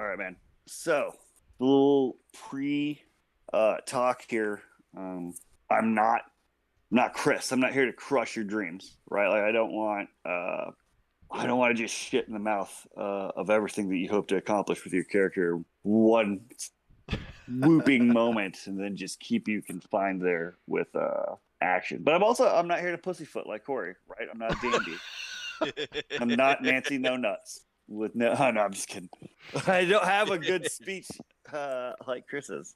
right, man. So, a little talk here. I'm not Chris. I'm not here to crush your dreams, right? Like, I don't want to just shit in the mouth of everything that you hope to accomplish with your character one whooping moment, and then just keep you confined there with action. But I'm not here to pussyfoot like Corey, right? I'm not a dandy. I'm not Nancy No Nuts. No, I'm just kidding. I don't have a good speech like Chris's.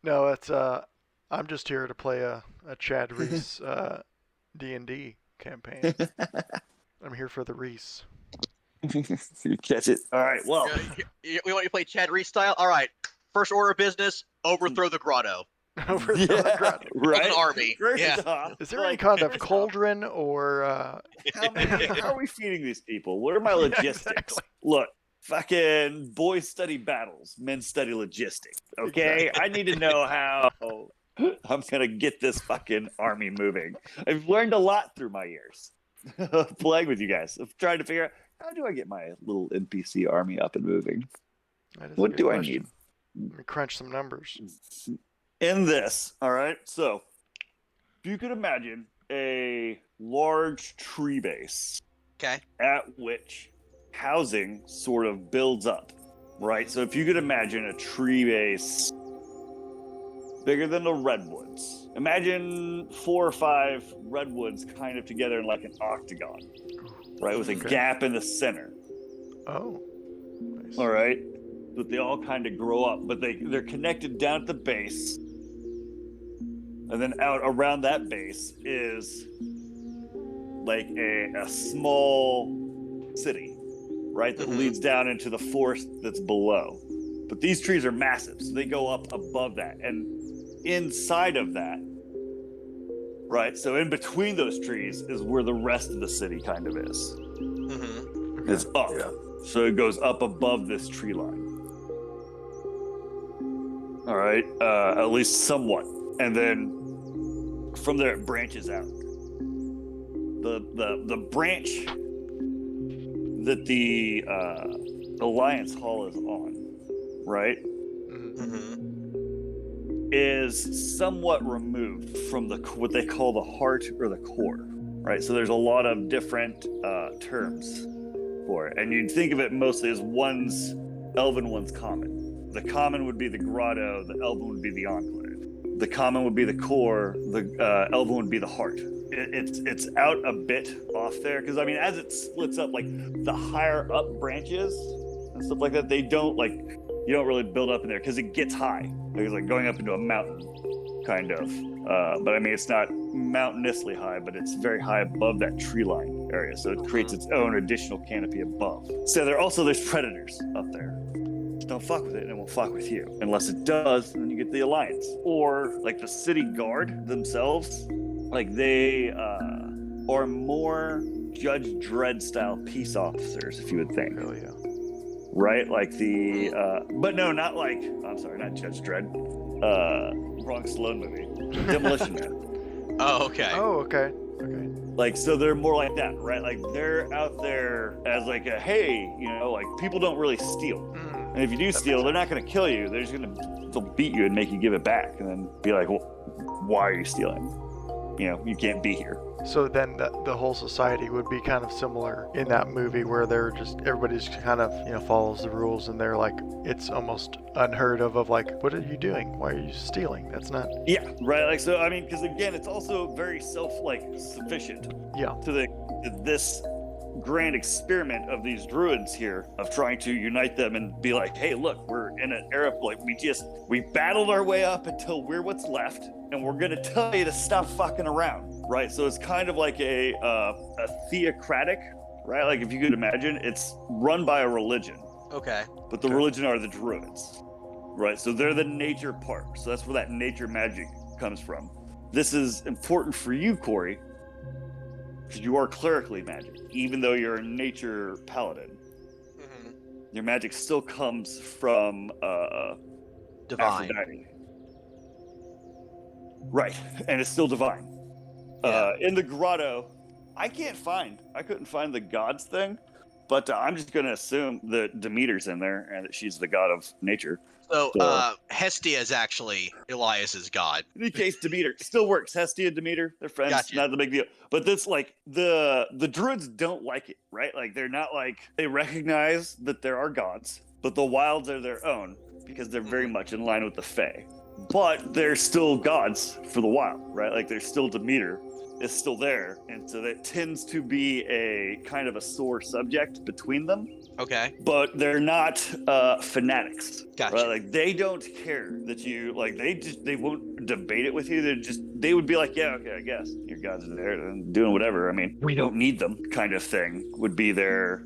No, it's I'm just here to play a Chad Reese D&D campaign. I'm here for the Reese. You catch it. All right. Well, we want you to play Chad Reese style. All right. First order of business: overthrow the grotto. Overthrow the grotto. Right. An army. Is there any kind of cauldron or? How are we feeding these people? What are my logistics? Exactly. Look, fucking boys study battles, men study logistics. Okay, I need to know how I'm gonna get this fucking army moving. I've learned a lot through my years of playing with you guys. Of trying to figure out how do I get my little NPC army up and moving. What do I need? Let me crunch some numbers. In this, all right. So, if you could imagine a large tree base, Okay. at which housing sort of builds up, right? So if you could imagine a tree base bigger than the redwoods, imagine 4 or 5 redwoods kind of together in like an octagon, right? With a gap in the center. Oh. Nice. All right. But they all kind of grow up, but they're connected down at the base. And then out around that base is like a small city, right? That leads down into the forest that's below. But these trees are massive, so they go up above that. And inside of that, right? So in between those trees is where the rest of the city kind of is. Mm-hmm. It's up. Yeah. So it goes up above this tree line. All right, at least somewhat. And then from there it branches out. The branch that the Alliance Hall is on, right, is somewhat removed from what they call the heart or the core, right? So there's a lot of different terms for it, and you'd think of it mostly as one's elven, one's common. The common would be the grotto, the elven would be the enclave. The common would be the core, the elven would be the heart. It's out a bit off there, because I mean, as it splits up, like the higher up branches and stuff like that, you don't really build up in there because it gets high. It's like going up into a mountain, kind of. But I mean, it's not mountainously high, but it's very high above that tree line area, so it creates its own additional canopy above. So there's predators up there. Don't fuck with it, and it won't fuck with you. Unless it does, then you get the Alliance. Or, like, the city guard themselves, like, they are more Judge Dredd style peace officers, if you would think. Oh, yeah. Right? Like but no, not like, I'm sorry, not Judge Dredd. Wrong Stallone movie. Demolition Man. Oh, okay. Oh, okay. Okay. Like, so they're more like that, right? Like, they're out there as like a, hey, like, people don't really steal. And if you do steal, they're not going to kill you. They'll beat you and make you give it back, and then be like, well, why are you stealing? You can't be here. So then the whole society would be kind of similar in that movie, where everybody's kind of, follows the rules, and they're like, it's almost unheard of like, what are you doing? Why are you stealing? That's not. Yeah, right. Like, so, I mean, because again, it's also very sufficient. Yeah. To this grand experiment of these druids here, of trying to unite them and be like, hey, look, we're in an era, like, we battled our way up until we're what's left, and we're gonna tell you to stop fucking around, right? So it's kind of like a theocratic, right? Like, if you could imagine, it's run by a religion. Okay. But the religion are the druids, right? So they're the nature part. So that's where that nature magic comes from. This is important for you, Corey, because you are clerically magic, even though you're a nature paladin. Your magic still comes from divine. Aphrodite. Right, and it's still divine. In the grotto, I couldn't find the gods thing, But I'm just going to assume that Demeter's in there and that she's the god of nature. So, Hestia is actually Elias's god. In any case, Demeter still works. Hestia, Demeter, they're friends. Gotcha. Not the big deal. But this, like, the druids don't like it, right? Like, they're not like, they recognize that there are gods, but the wilds are their own because they're very much in line with the Fae. But they're still gods for the wild, right? Like, there's still Demeter is still there. And so that tends to be a kind of a sore subject between them. Okay. But they're not fanatics. Gotcha. Right? Like, they don't care that you, like, they won't debate it with you. They would be like, yeah, okay, I guess your gods are there and doing whatever. I mean, we don't need them, kind of thing would be their,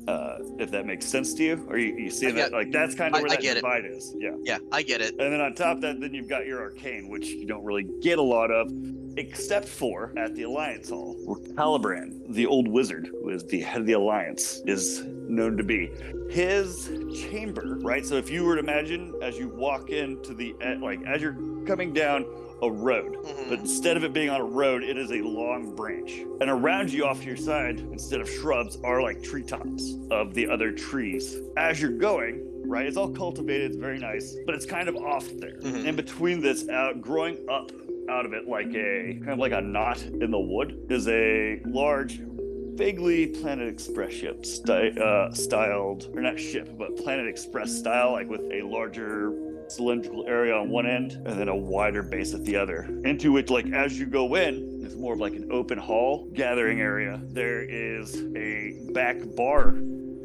if that makes sense to you, or you see that, like, that's kind of where that divide is. Yeah. Yeah, I get it. And then on top of that, then you've got your arcane, which you don't really get a lot of, except for at the Alliance Hall, where Calibran, the old wizard, who is the head of the Alliance, is known to be. His chamber, right? So if you were to imagine as you walk into the, like, as you're coming down a road, but instead of it being on a road, it is a long branch. And around you off to your side, instead of shrubs, are like treetops of the other trees. As you're going, right, it's all cultivated, it's very nice, but it's kind of off there. In between this, growing up out of it like a kind of like a knot in the wood is a large, vaguely Planet Express ship styled, or not ship, but Planet Express style, like with a larger cylindrical area on one end and then a wider base at the other, into which, like, as you go in, it's more of like an open hall gathering area. There is a back bar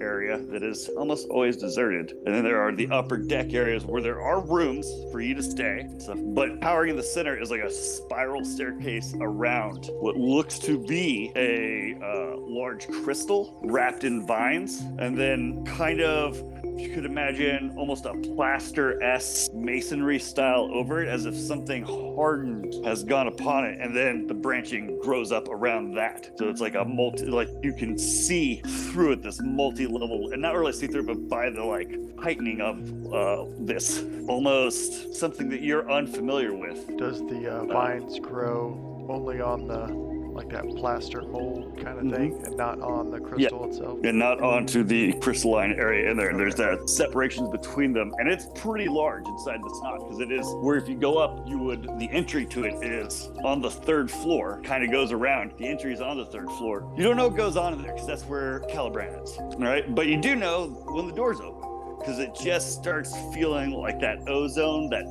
area that is almost always deserted, and then there are the upper deck areas where there are rooms for you to stay and stuff, but powering in the center is like a spiral staircase around what looks to be a large crystal wrapped in vines, and then kind of, you could imagine, almost a plaster-esque masonry style over it, as if something hardened has gone upon it, and then the branching grows up around that. So it's like a like, you can see through it, this multi-level, and not really see through it, but by the, like, heightening of this, almost something that you're unfamiliar with. Does the vines grow only on the, like, that plaster mold kind of thing, and not on the crystal itself? And not onto the crystalline area in there. And there's that separations between them, and it's pretty large inside the snot, because it is where if you go up, the entry to it is on the 3rd floor, kind of goes around. The entry is on the 3rd floor. You don't know what goes on in there because that's where Calibran is, all right? But you do know when the door's open, because it just starts feeling like that ozone, that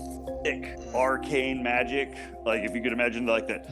thick arcane magic. Like, if you could imagine, like, that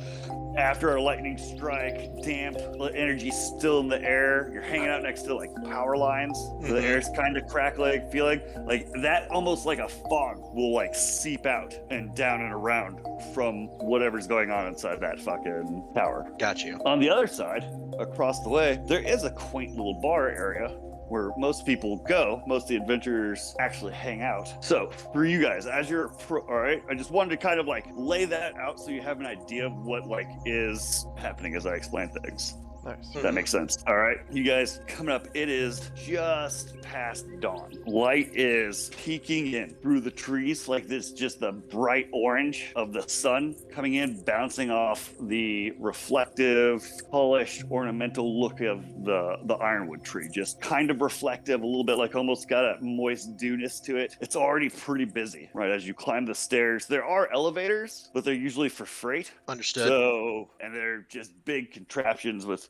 after a lightning strike, damp energy still in the air. You're hanging out next to, like, power lines. So the air's kind of crackling, feeling like that, almost like a fog will, like, seep out and down and around from whatever's going on inside that fucking tower. Got you. On the other side, across the way, there is a quaint little bar area where most people go. Most of the adventurers actually hang out. So for you guys, as you're all right, I just wanted to kind of, like, lay that out so you have an idea of what, like, is happening as I explain things. Nice. That makes sense. All right, you guys, coming up, it is just past dawn. Light is peeking in through the trees, like this, just the bright orange of the sun coming in, bouncing off the reflective, polished, ornamental look of the ironwood tree. Just kind of reflective, a little bit like almost got a moist dewness to it. It's already pretty busy, right? As you climb the stairs, there are elevators, but they're usually for freight. Understood. So, and they're just big contraptions with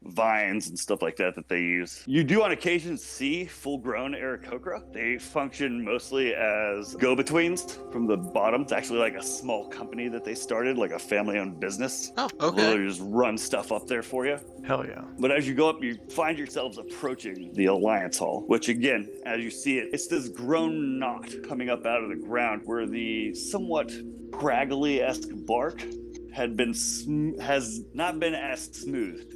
vines and stuff like that they use. You do on occasion see full-grown Aarakocra. They function mostly as go-betweens from the bottom. It's actually like a small company that they started, like a family-owned business. Oh, okay. They just run stuff up there for you. Hell yeah. But as you go up, you find yourselves approaching the Alliance Hall, which, again, as you see it, it's this grown knot coming up out of the ground where the somewhat craggly-esque bark has not been as smooth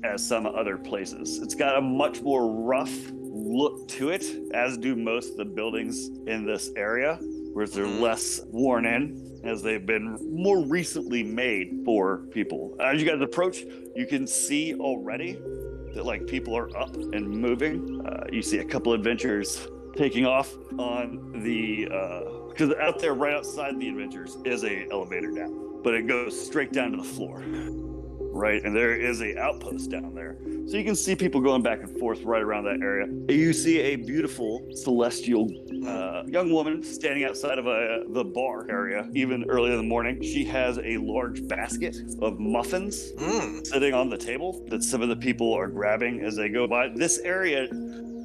as some other places. It's got a much more rough look to it, as do most of the buildings in this area, whereas they're less worn in, as they've been more recently made for people. As you guys approach, you can see already that, like, people are up and moving. You see a couple adventurers taking off on the, because out there right outside the adventures is a elevator down, but it goes straight down to the floor. right? And there is a outpost down there. So you can see people going back and forth right around that area. You see a beautiful celestial young woman standing outside of the bar area, even early in the morning. She has a large basket of muffins sitting on the table that some of the people are grabbing as they go by. This area,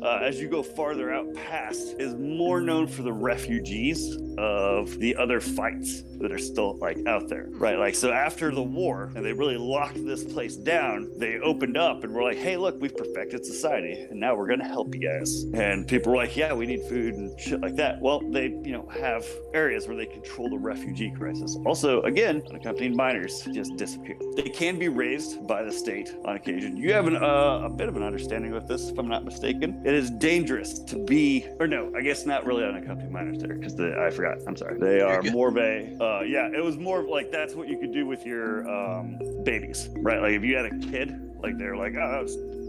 as you go farther out past, is more known for the refugees of the other fights that are still like out there, right? Like, so after the war and they really locked this place down, they opened up and were like, hey, look, we've perfected society and now we're gonna help you guys. And people were like, yeah, we need food and shit like that. Well, they, have areas where they control the refugee crisis. Also, again, unaccompanied minors just disappear. They can be raised by the state on occasion. You have a bit of an understanding with this, if I'm not mistaken. It is dangerous to be, or no, I guess not really unaccompanied minors there, because I forgot. I'm sorry. They are more of a, it was more like that's what you could do with your babies, right? Like if you had a kid, like they're like, oh,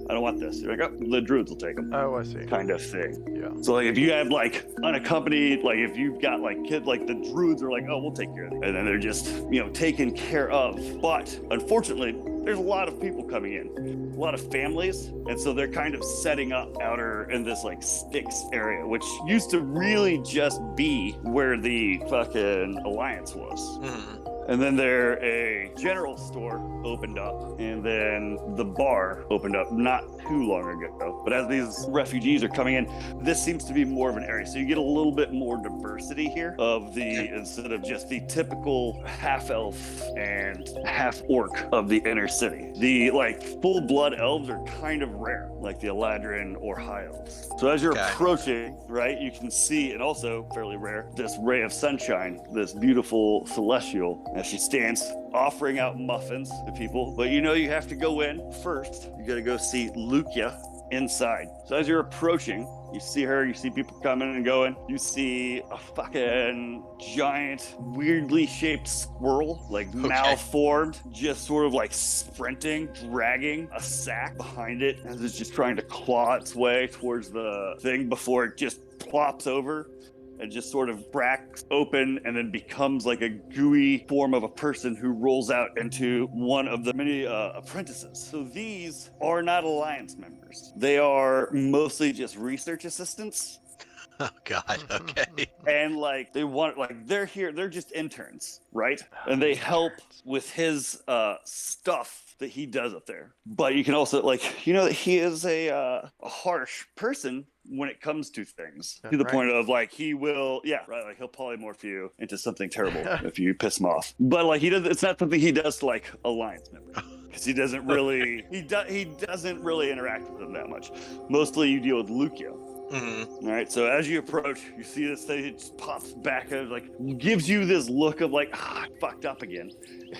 I don't want this. You're like, oh, the druids will take them. Oh, I see. Kind of thing. Yeah. So like if you have like unaccompanied, like if you've got like kid, like the druids are like, oh, we'll take care of it. And then they're just, taken care of. But unfortunately, there's a lot of people coming in, a lot of families. And so they're kind of setting up outer in this like sticks area, which used to really just be where the fucking Alliance was. Mm-hmm. And then a general store opened up, and then the bar opened up not too long ago. But as these refugees are coming in, this seems to be more of an area. So you get a little bit more diversity here instead of just the typical half elf and half orc of the inner city. The like full blood elves are kind of rare, like the Eladrin or high elves. So as you're approaching, right, you can see, and also fairly rare, this ray of sunshine, this beautiful celestial, as she stands offering out muffins to people. But you have to go in first. You got to go see Lucia inside. So as you're approaching, you see her, you see people coming and going. You see a fucking giant, weirdly shaped squirrel, like malformed, just sort of like sprinting, dragging a sack behind it as it's just trying to claw its way towards the thing before it just plops over and just sort of cracks open and then becomes like a gooey form of a person who rolls out into one of the many apprentices. So these are not Alliance members. They are mostly just research assistants. Oh God, okay. And like they're here, they're just interns, right? And they help with his stuff that he does up there. But you can also that he is a harsh person when it comes to things. That's to the point of like he will like he'll polymorph you into something terrible if you piss him off. But like it's not something he does to like Alliance members. Because he doesn't really he doesn't really interact with them that much. Mostly you deal with Lucia. Mm-hmm. All right, so as you approach, you see this thing, it just pops back and like gives you this look of like, I fucked up again.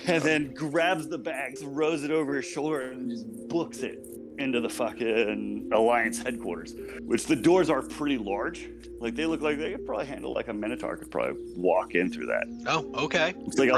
And then grabs the bag, throws it over his shoulder, and just books it into the fucking Alliance headquarters, which the doors are pretty large. Like they look like they could probably handle like a Minotaur could probably walk in through that. Oh, okay. It's like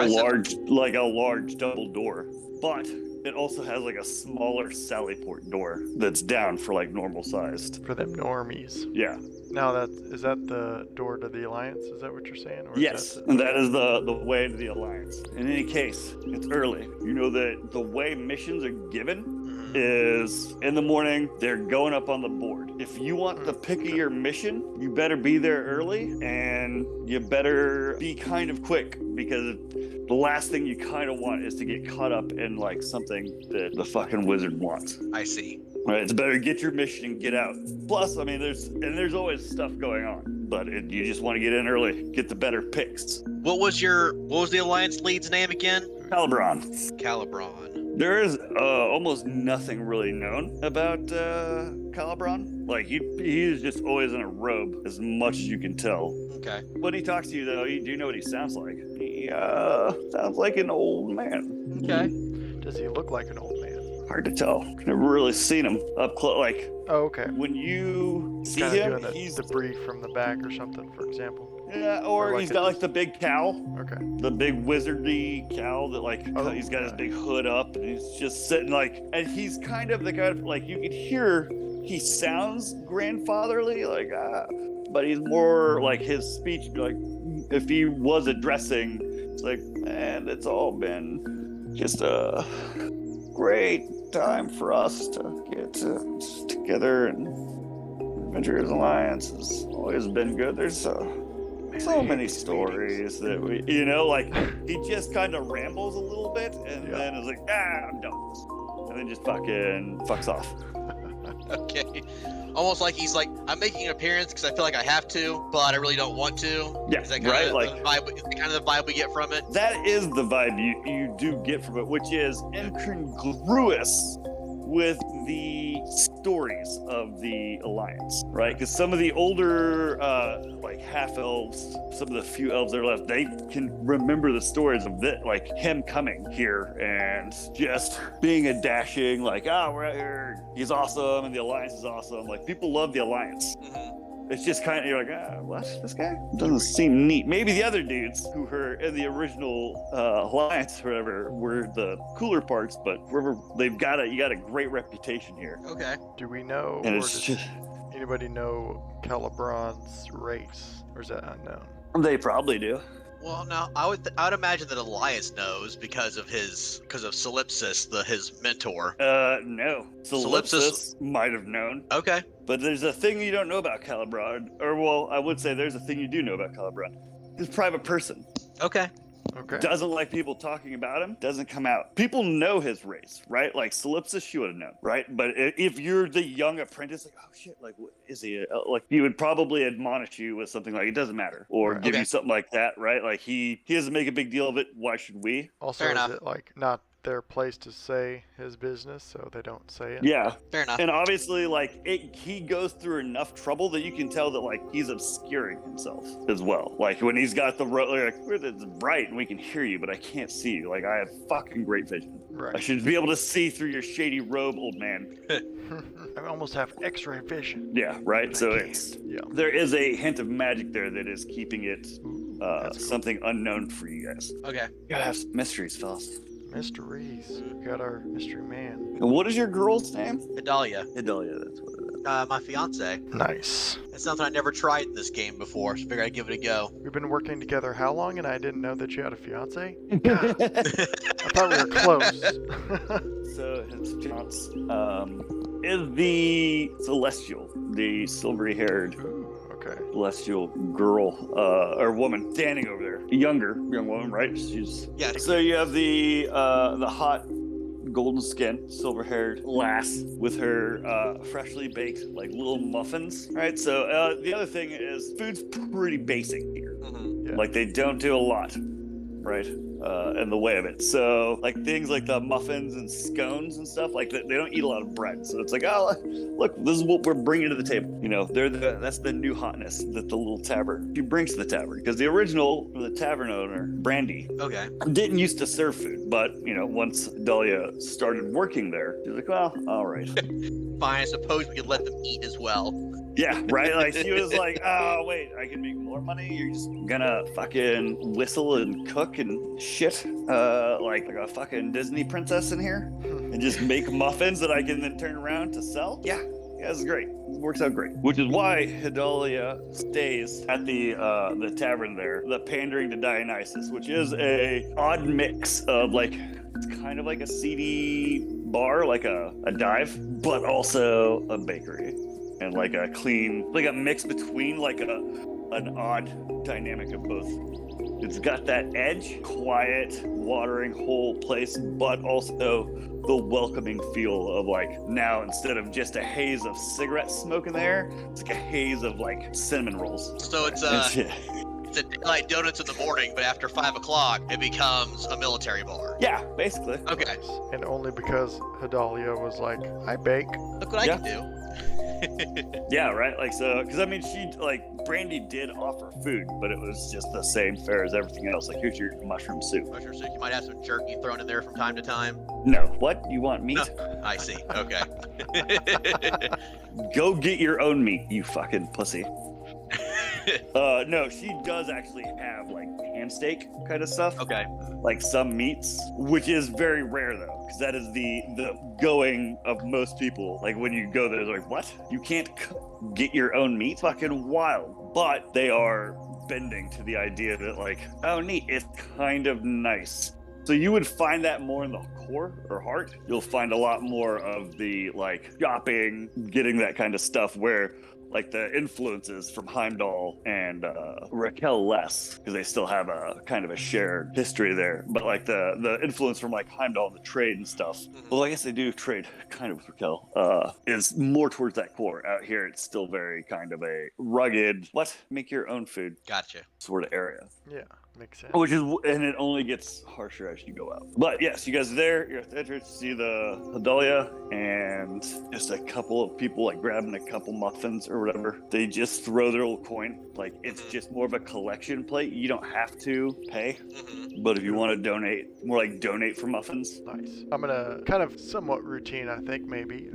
a large double door, but it also has like a smaller Sallyport door that's down for like normal sized. For them normies. Yeah. Now is that the door to the Alliance? Is that what you're saying? Or yes, and that is the way to the Alliance. In any case, it's early. You know that the way missions are given is in the morning, they're going up on the board. If you want the pick of your mission, you better be there early and you better be kind of quick because the last thing you kind of want is to get caught up in like something that the fucking wizard wants. I see. Right, it's better to get your mission and get out. Plus, I mean, there's always stuff going on, but you just want to get in early, get the better picks. What was the Alliance lead's name again? Calibron. There is almost nothing really known about Calibron. Like he's just always in a robe, as much as you can tell. Okay. When he talks to you, though, you do know what he sounds like. He sounds like an old man. Okay. Does he look like an old man? Hard to tell. Never really seen him up close. Like, oh, okay. When you see him, he's debris from the back or something, for example. Yeah, or he's got like the big cowl. Okay. The big wizardy cowl that like he's got his big hood up and he's just sitting like, and he's kind of the guy like you could hear he sounds grandfatherly, like but he's more like his speech, like if he was addressing, it's like, man, it's all been just great time for us to get together, and Adventurers Alliance has always been good. There's so many stories that we, like he just kind of rambles a little bit and then is like, I'm done with this. And then just fucking fucks off. Okay. Almost like he's like, I'm making an appearance because I feel like I have to, but I really don't want to. Yeah, is that right? Of the vibe, is that kind of the vibe we get from it? That is the vibe you do get from it, which is incongruous with the stories of the Alliance, right? Because some of the older, like half elves, some of the few elves that are left, they can remember the stories of like him coming here and just being a dashing, like, we're out here, he's awesome, and the Alliance is awesome. Like, people love the Alliance. Mm-hmm. It's just kind of, you're like, what? This guy doesn't seem neat. Maybe the other dudes who were in the original Alliance or whatever were the cooler parts, but whoever you got a great reputation here. Okay. Do we know, And or it's does just, anybody know Calibron's race, or is that unknown? they probably do. Well, no, I would imagine that Elias knows because of Solipsis, his mentor. No. Solipsis might have known. Okay. But there's a thing you don't know about Calibron. Or, well, I would say there's a thing you do know about Calibron. He's a private person. Okay. Okay. Doesn't like people talking about him. Doesn't come out. People know his race, right? Like Solipsis, she would have known, right? But if you're the young apprentice, like, oh shit, like, what is he? Like, he would probably admonish you with something like, it doesn't matter, or give you something like that, right? Like, he doesn't make a big deal of it. Why should we? Also, Fair is enough. it like not their place to say his business, so they don't say it? Yeah. Fair enough. And obviously, like, he goes through enough trouble that you can tell that, like, he's obscuring himself as well. Like, when he's got the like, it's bright and we can hear you, but I can't see you. Like, I have fucking great vision. Right. I should be able to see through your shady robe, old man. I almost have X-ray vision. Yeah, right? But So I can't. it's, Yeah. there is a hint of magic there that is keeping it That's cool. something unknown for you guys. Okay. You gotta have some mysteries, fellas. Mysteries. We got our mystery man. And what is your girl's name? Idalia, Idalia, that's what it is. my fiance. Nice. It's something I never tried in this game before, so I figured I'd give it a go. We've been working together how long, and I didn't know that you had a fiance? God, I thought we were close. So his fiance is the Celestial, the silvery-haired Ooh, okay. celestial girl or woman standing over there. A young woman, right? She's Yes. So you have the hot golden skin, silver-haired lass with her freshly baked like little muffins, right? So the other thing is food's pretty basic here. Mm-hmm. Yeah. Like they don't do a lot, right? In the way of it. So like things like the muffins and scones and stuff, like they don't eat a lot of bread. So it's like, oh, look, this is what we're bringing to the table. You know, that's the new hotness that the little tavern brings to the tavern. Because the tavern owner, Brandy, Okay. didn't used to serve food, but once Dahlia started working there, she's like, well, all right. Fine, I suppose we could let them eat as well. Yeah, right? Like, she was like, oh, wait, I can make more money? You're just gonna fucking whistle and cook and shit? Like a fucking Disney princess in here? And just make muffins that I can then turn around to sell? Yeah, it's great. It works out great. Which is why Hidalia stays at the tavern there, the Pandering to Dionysus, which is a odd mix of, like, it's kind of like a seedy bar, like a dive, but also a bakery. And like a clean, like a mix between like an odd dynamic of both. It's got that edge, quiet, watering whole place, but also the welcoming feel of like now instead of just a haze of cigarette smoke in the air, it's like a haze of like cinnamon rolls. So it's a daylight donuts in the morning, but after 5 o'clock, it becomes a military bar. Yeah, basically. Okay. And only because Hidalia was like, I bake. Look what I can do. Yeah, right. Like so, because I mean, Brandy did offer food, but it was just the same fare as everything else. Like, here's your mushroom soup. Mushroom soup. You might have some jerky thrown in there from time to time. No, what? You want meat? I see. Okay. Go get your own meat, you fucking pussy. No, she does actually have like ham steak kind of stuff. Okay. Like some meats, which is very rare though, because that is the going of most people. Like when you go there, they're like, what? You can't get your own meat? Fucking wild. But they are bending to the idea that like, oh neat, it's kind of nice So you would find that more in the core or heart. You'll find a lot more of the like shopping, getting that kind of stuff where like the influences from Heimdall and Raquel less, because they still have a kind of a shared history there. But like the influence from like Heimdall and the trade and stuff, well, I guess they do trade kind of with Raquel, is more towards that core. Out here, it's still very kind of a rugged, make your own food Gotcha. sort of area. Yeah, makes sense. And it only gets harsher as you go out. But yes, you guys are there. You're at the entrance. See the Hadalia and just a couple of people like grabbing a couple muffins or whatever. They just throw their little coin. Like it's just more of a collection plate. You don't have to pay, but if you want to donate, more like donate for muffins. Nice. I'm gonna kind of somewhat routine, I think maybe.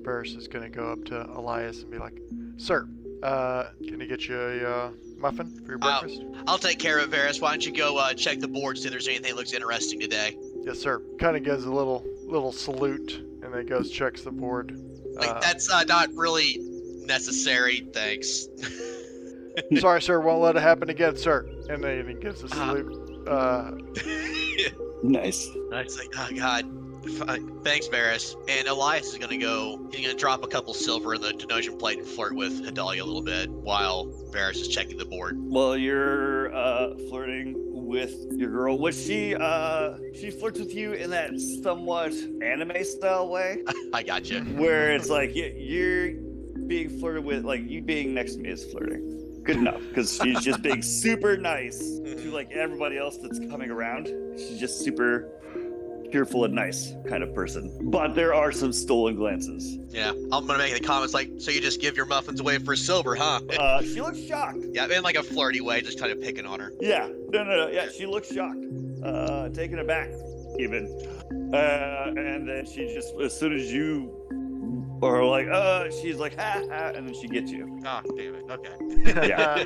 Paris is gonna go up to Elias and be like, "Sir, can I get you a muffin for your breakfast?" I'll take care of it, Varys. Why don't you go check the board, see if there's anything that looks interesting today? Yes, sir. Kind of gives a little salute and then goes checks the board. That's not really necessary, thanks. Sorry, sir. Won't let it happen again, sir. And then he gives a salute. Nice. It's like, oh god. Thanks, Varys. And Elias is gonna he's gonna drop a couple silver in the Denosian plate and flirt with Hadalia a little bit while Varys is checking the board. Well, you're flirting with your girl. Was she flirts with you in that somewhat anime style way? I gotcha. Where it's like you're being flirted with, like you being next to me is flirting. Good enough, because she's just being super nice to like everybody else that's coming around. She's just super cheerful and nice kind of person. But there are some stolen glances. Yeah, I'm gonna make the comments like, so you just give your muffins away for silver, huh? She looks shocked. Yeah, in like a flirty way, just kind of picking on her. Yeah, no. Yeah, she looks shocked. Taken aback, even. And then she just, as soon as you are like, she's like, ha, and then she gets you. Oh, damn it. Okay. Yeah.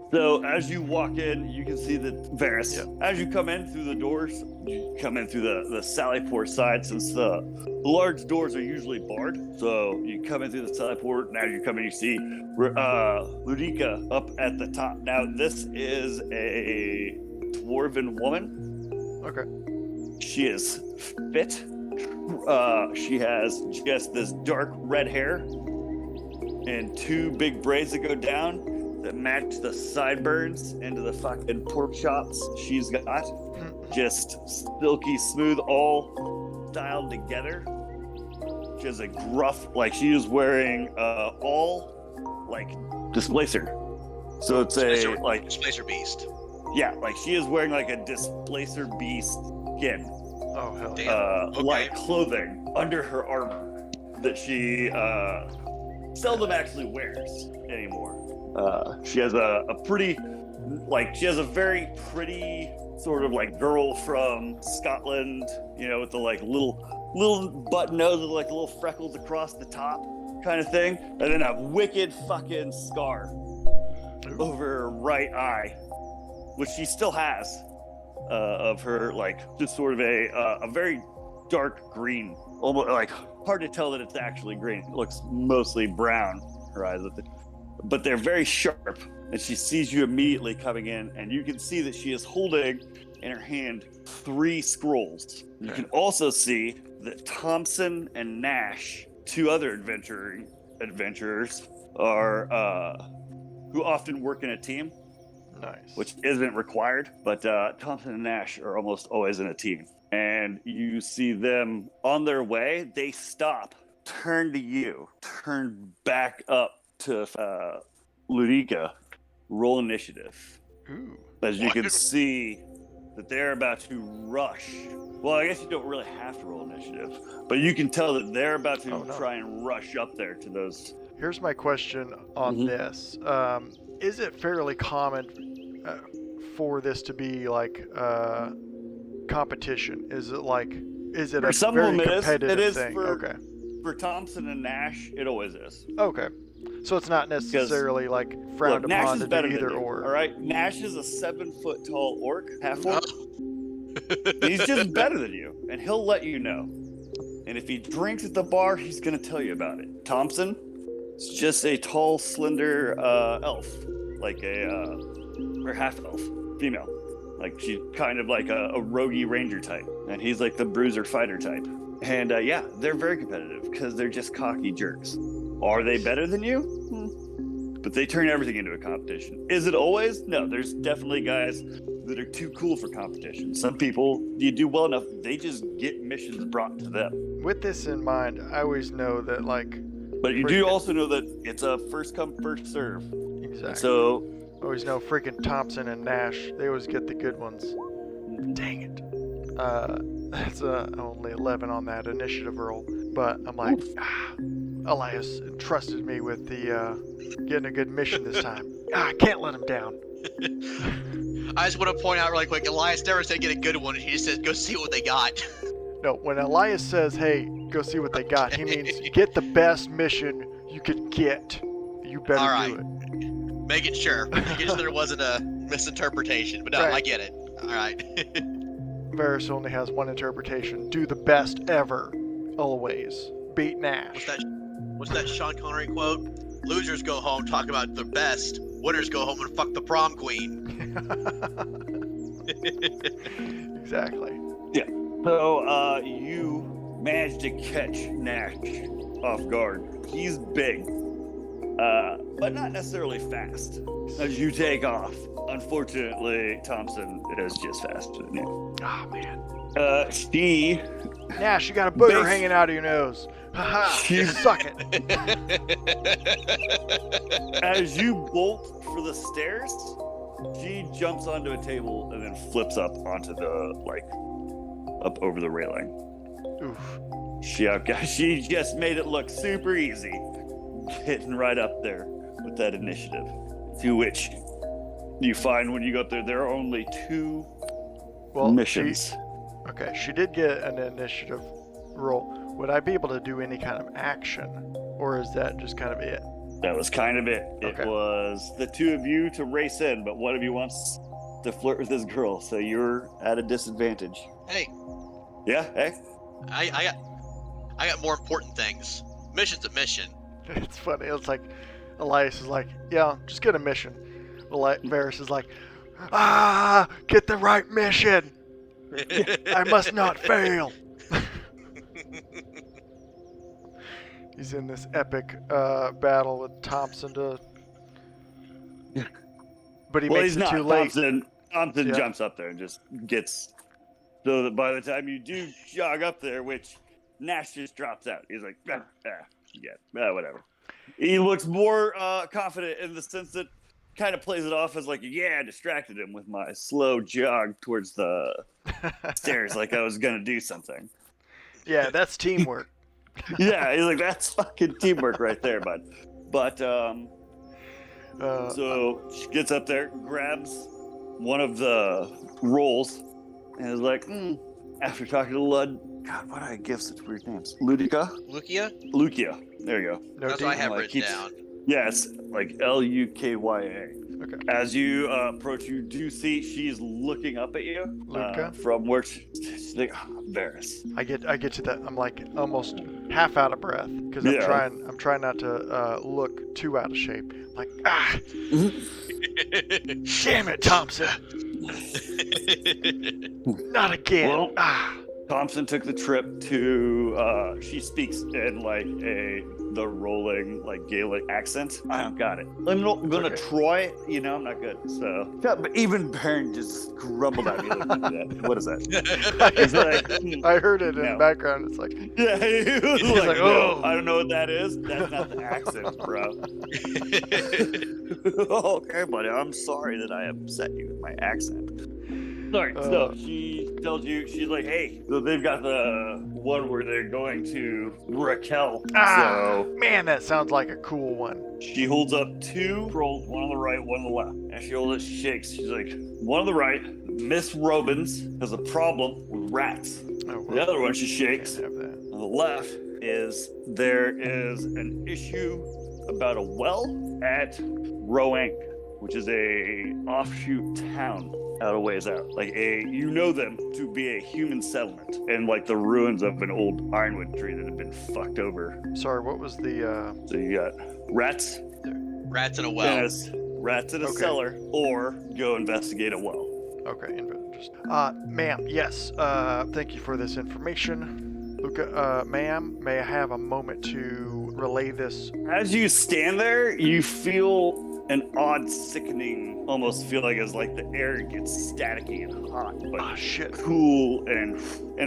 So as you walk in, you can see that Varys. Yep. As you come in through the doors, you come in through the sally port side, since the large doors are usually barred. So you come in through the sally port. Now you come in, you see Ludica up at the top. Now this is a dwarven woman. Okay. She is fit. She has just this dark red hair and two big braids that go down that match the sideburns into the fucking pork chops she's got. Just silky smooth, all styled together. She has a gruff, like she is wearing all like displacer. So it's Displacer beast. Yeah, like she is wearing like a displacer beast skin. Oh hell. Damn. Okay. Like clothing under her armor that she seldom actually wears anymore. She has a very pretty sort of like girl from Scotland, you know, with the like little button nose with like little freckles across the top kind of thing, and then a wicked fucking scar over her right eye, which she still has, of her like just sort of a very dark green, almost like hard to tell that it's actually green. It looks mostly brown, her eyes, but they're very sharp. And she sees you immediately coming in, and you can see that she is holding in her hand 3 scrolls. You can also see that Thompson and Nash, 2 other adventurers, are who often work in a team. Nice. Which isn't required, but Thompson and Nash are almost always in a team. And you see them on their way. They stop, turn to you, turn back up to Ludica. Roll initiative. Ooh. As you can see that they're about to rush. Well, I guess you don't really have to roll initiative, but you can tell that they're about to try and rush up there to those. Here's my question on this. Is it fairly common for this to be like competition? Is it For a some very of them competitive it is thing? For Thompson and Nash, it always is. Okay. So it's not necessarily like frowned Look, Nash upon is to better do either than you, or. all right? Nash is a 7-foot tall orc, half orc. He's just better than you, and he'll let you know. And if he drinks at the bar, he's going to tell you about it. Thompson is just a tall, slender elf, like or half elf, female. Like she's kind of like a roguey ranger type, and he's like the bruiser fighter type. And yeah, they're very competitive because they're just cocky jerks. Are they better than you? But they turn everything into a competition. Is it always? No, there's definitely guys that are too cool for competition. Some people, you do well enough, they just get missions brought to them. With this in mind, I always know that, like... But you do also know that it's a first come, first serve. Exactly. So... always know freaking Thompson and Nash, they always get the good ones. Dang it. That's only 11 on that initiative roll. But I'm like, Elias entrusted me with the getting a good mission this time. I can't let him down. I just want to point out really quick, Elias never said get a good one. He just said go see what they got. No, when Elias says, hey, go see what they got, he means get the best mission you could get. You better do it. Making sure there wasn't a misinterpretation. But no, Right. I get it. All right. Varys only has one interpretation. Do the best ever. Always. Beat Nash. What's that Sean Connery quote? Losers go home, talk about their best. Winners go home and fuck the prom queen. Exactly. Yeah. So you managed to catch Nash off guard. He's big, but not necessarily fast. As you take off, unfortunately, Thompson is just faster than you. Oh, man. She... Nash, you got a booger hanging out of your nose. Haha, you suck it. As you bolt for the stairs, she jumps onto a table and then flips up onto the, like, up over the railing. Oof. She just made it look super easy, getting right up there with that initiative. To which you find when you go up there are only 2 missions. Okay, she did get an initiative roll. Would I be able to do any kind of action, or is that just kind of it? That was kind of it. Okay. It was the 2 of you to race in, but one of you wants to flirt with this girl, so you're at a disadvantage. Hey, Yeah, hey. I got more important things. Mission's a mission. It's funny. It's like Elias is like, yeah, just get a mission. Varys is like, get the right mission. I must not fail. He's in this epic battle with Thompson but he makes it too late. Thompson jumps up there and just gets, so that by the time you do jog up there, which Nash just drops out. He's like, whatever. He looks more confident in the sense that kind of plays it off as like, I distracted him with my slow jog towards the stairs, like I was gonna do something. Yeah, that's teamwork. Yeah, he's like, that's fucking teamwork right there, bud. But so she gets up there, grabs one of the rolls, and is like, after talking to Lud, God, why do I give such weird names? Lucia? Lucia. There you go. No That's D. what I have written down. Yes, like Lukya. Okay. As you approach, you do see she's looking up at you Luca? from where she's like, Varys. I get to that. I'm like almost half out of breath because I'm trying not to look too out of shape. Like, damn it, Thompson. Not again. Well, Thompson took the trip to, she speaks in like the rolling, like Gaelic accent. I don't got it. I'm not gonna try it, I'm not good. So, yeah, but even Baron just grumbled at me. Like, what is that? It's like, I heard it in the background. It's like, yeah, he was like, oh, I don't know what that is. That's not the accent, bro. Okay, buddy, I'm sorry that I upset you with my accent. Sorry. So she tells you, she's like, hey, so they've got the one where they're going to Raquel. Man, that sounds like a cool one. She holds up 2 rolls, one on the right, one on the left. And she holds it, she shakes. She's like, one on the right, Miss Robins has a problem with rats. Oh, well, the other one she shakes. Can't have that. On the left there is an issue about a well at Roank, which is a offshoot town out a ways out. Like you know them to be a human settlement and like the ruins of an old ironwood tree that had been fucked over. Sorry, what was the So you got rats. Rats in a well. Rats in a cellar, or go investigate a well. Okay, just ma'am, yes. Thank you for this information. Luca, ma'am, may I have a moment to relay this? As you stand there, you feel an odd, sickening, almost feel like it's like the air gets staticky and hot, but Shit. cool, and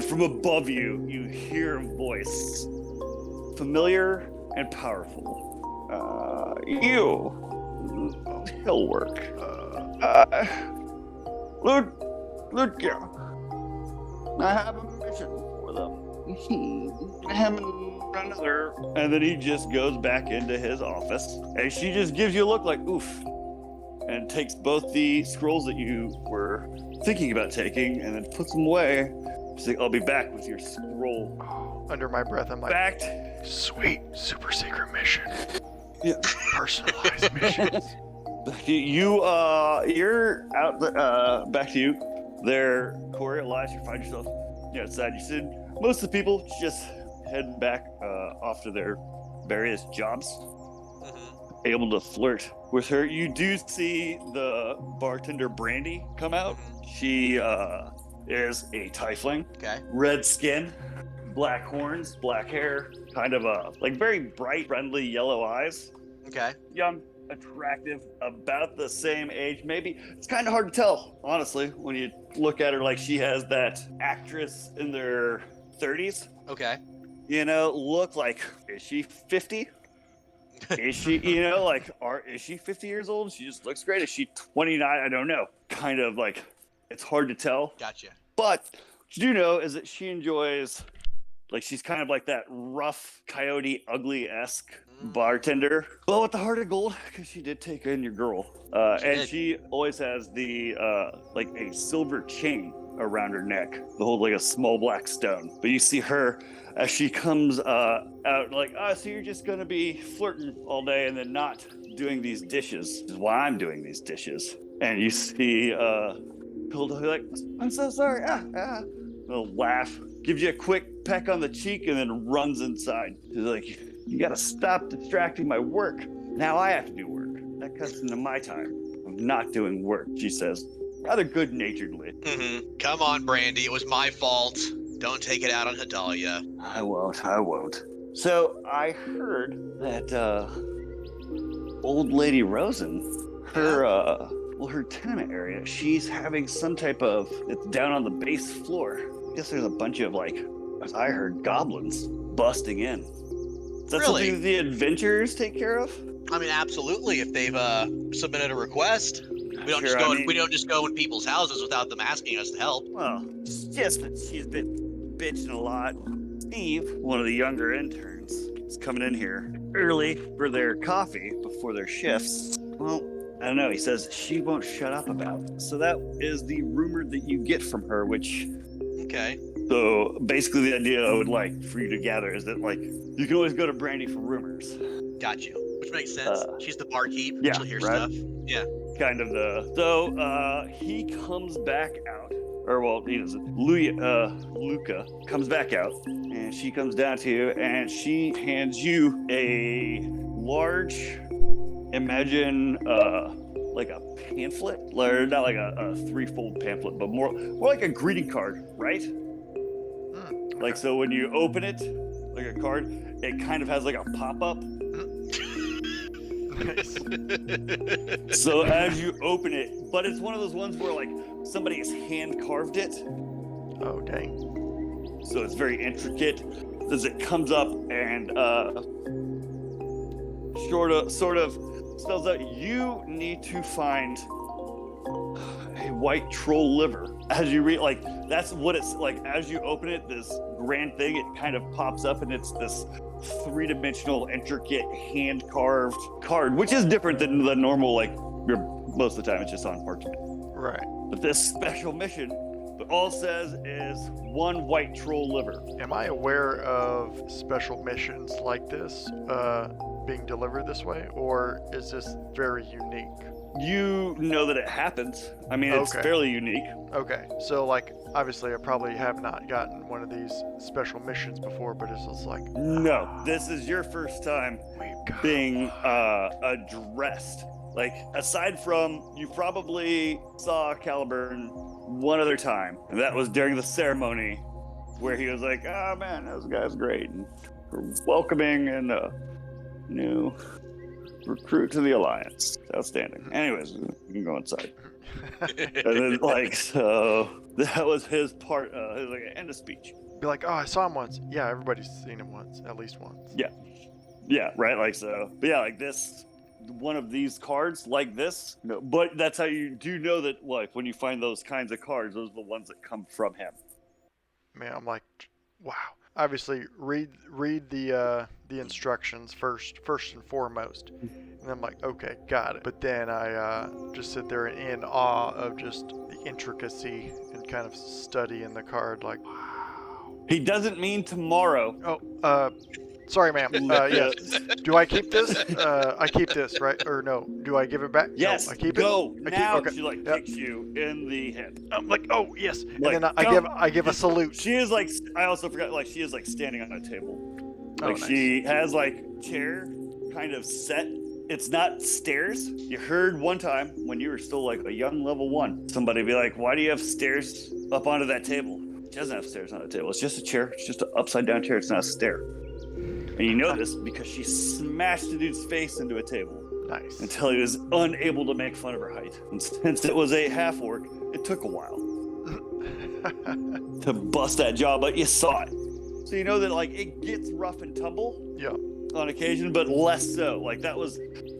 from above you, you hear a voice, familiar and powerful. He'll work. Luca, I have a mission for them. I have another. And then he just goes back into his office, and she just gives you a look like, oof, and takes both the scrolls that you were thinking about taking and then puts them away. She's like, I'll be back with your scroll. Under my breath, I'm like, Backed. sweet, super secret mission. Yeah. Personalized missions. You're out. Back to you. There, Corey, Elias, you find yourself outside. You said most of the people just heading back off to their various jobs. Mm-hmm. Able to flirt with her. You do see the bartender Brandy come out. She is a tiefling. Okay. Red skin, black horns, black hair, kind of like very bright, friendly yellow eyes. Okay. Young, attractive, about the same age. Maybe it's kind of hard to tell, honestly, when you look at her. Like, she has that actress in their 30s. Okay. Look like, is she 50? Is she, is she 50 years old? She just looks great. Is she 29? I don't know. Kind of like, it's hard to tell. Gotcha. But what you do know is that she enjoys, like, she's kind of like that rough, coyote, ugly-esque bartender. But with the heart of gold, because she did take in your girl. She always has the, like, a silver chain around her neck to hold, like, a small black stone. But you see her as she comes out, like, so you're just going to be flirting all day and then not doing these dishes. This is why I'm doing these dishes. And you see Hilda like, I'm so sorry. They'll laugh, gives you a quick peck on the cheek, and then runs inside. She's like, you got to stop distracting my work. Now I have to do work. That cuts into my time. I'm not doing work, she says, rather good-naturedly. Mm-hmm. Come on, Brandy. It was my fault. Don't take it out on Hadalia. I won't. So I heard that old lady Rosen, her tenement area, she's having some type of, it's down on the base floor. I guess there's a bunch of, like, as I heard, goblins busting in. Is that Really? something the adventurers take care of? I mean, absolutely. If they've submitted a request, we don't just go in people's houses without them asking us to help. Well, it's just that she's been bitching a lot. Steve, one of the younger interns, is coming in here early for their coffee before their shifts. Well, I don't know. He says she won't shut up about it. So that is the rumor that you get from her, which... Okay. So basically the idea I would like for you to gather is that, like, you can always go to Brandy for rumors. Got you. Which makes sense. She's the barkeep. Yeah, She'll hear right? stuff. Yeah. Kind of the... So he comes back out. Or, well, he doesn't. Luca comes back out. And she comes down to you, and she hands you a large... Imagine... like a pamphlet, or not like a threefold pamphlet, but more like a greeting card, right? Like, so when you open it, like a card, it kind of has like a pop-up. Nice. So as you open it, but it's one of those ones where, like, somebody has hand carved it. Oh, dang. So it's very intricate. As it comes up and sort of spells out, you need to find a white troll liver. As you read, like, that's what it's like. As you open it, this grand thing, it kind of pops up, and it's this three-dimensional, intricate, hand-carved card, which is different than the normal, like, most of the time it's just on parchment. Right. But this special mission, all it says is one white troll liver. Am I aware of special missions like this being delivered this way, or is this very unique? You know that it happens. I mean, it's fairly unique. Okay, so, like, obviously I probably have not gotten one of these special missions before, but it's just like... No, this is your first time being addressed Like, aside from, you probably saw Caliburn one other time, and that was during the ceremony where he was like, "Oh man, this guy's great, and we're welcoming and new recruit to the Alliance. Outstanding." Anyways, you can go inside. And then, like, so that was his part. His like end of speech. Be like, oh, I saw him once. Yeah, everybody's seen him once, at least once. Yeah, right. Like so. But yeah, like this. One of these cards like this, no, but that's how you do know that, like, when you find those kinds of cards, those are the ones that come from him. Man, I'm like, wow. Obviously, read the instructions first and foremost, and I'm like, okay, got it. But then I just sit there in awe of just the intricacy and kind of studying the card, like, wow. He doesn't mean tomorrow. Oh, sorry, ma'am. Yes. Do I keep this? I keep this, right? Or no? Do I give it back? Yes. No, I keep go it. now. Okay. She like kicks you in the hip. I'm like, oh yes, Like, and then come. I give a salute. She is like, I also forgot, like, she is like standing on a table. Like, nice. she has like chair kind of set. It's not stairs. You heard one time when you were still like a young level 1, somebody be like, "Why do you have stairs up onto that table?" She doesn't have stairs on the table. It's just a chair. It's just an upside down chair. It's not a stair. And you know this because she smashed the dude's face into a table. Nice. Until he was unable to make fun of her height. And since it was a half orc, it took a while to bust that jaw, but you saw it. So you know that, like, it gets rough and tumble Yeah. on occasion, but less so. Like, that was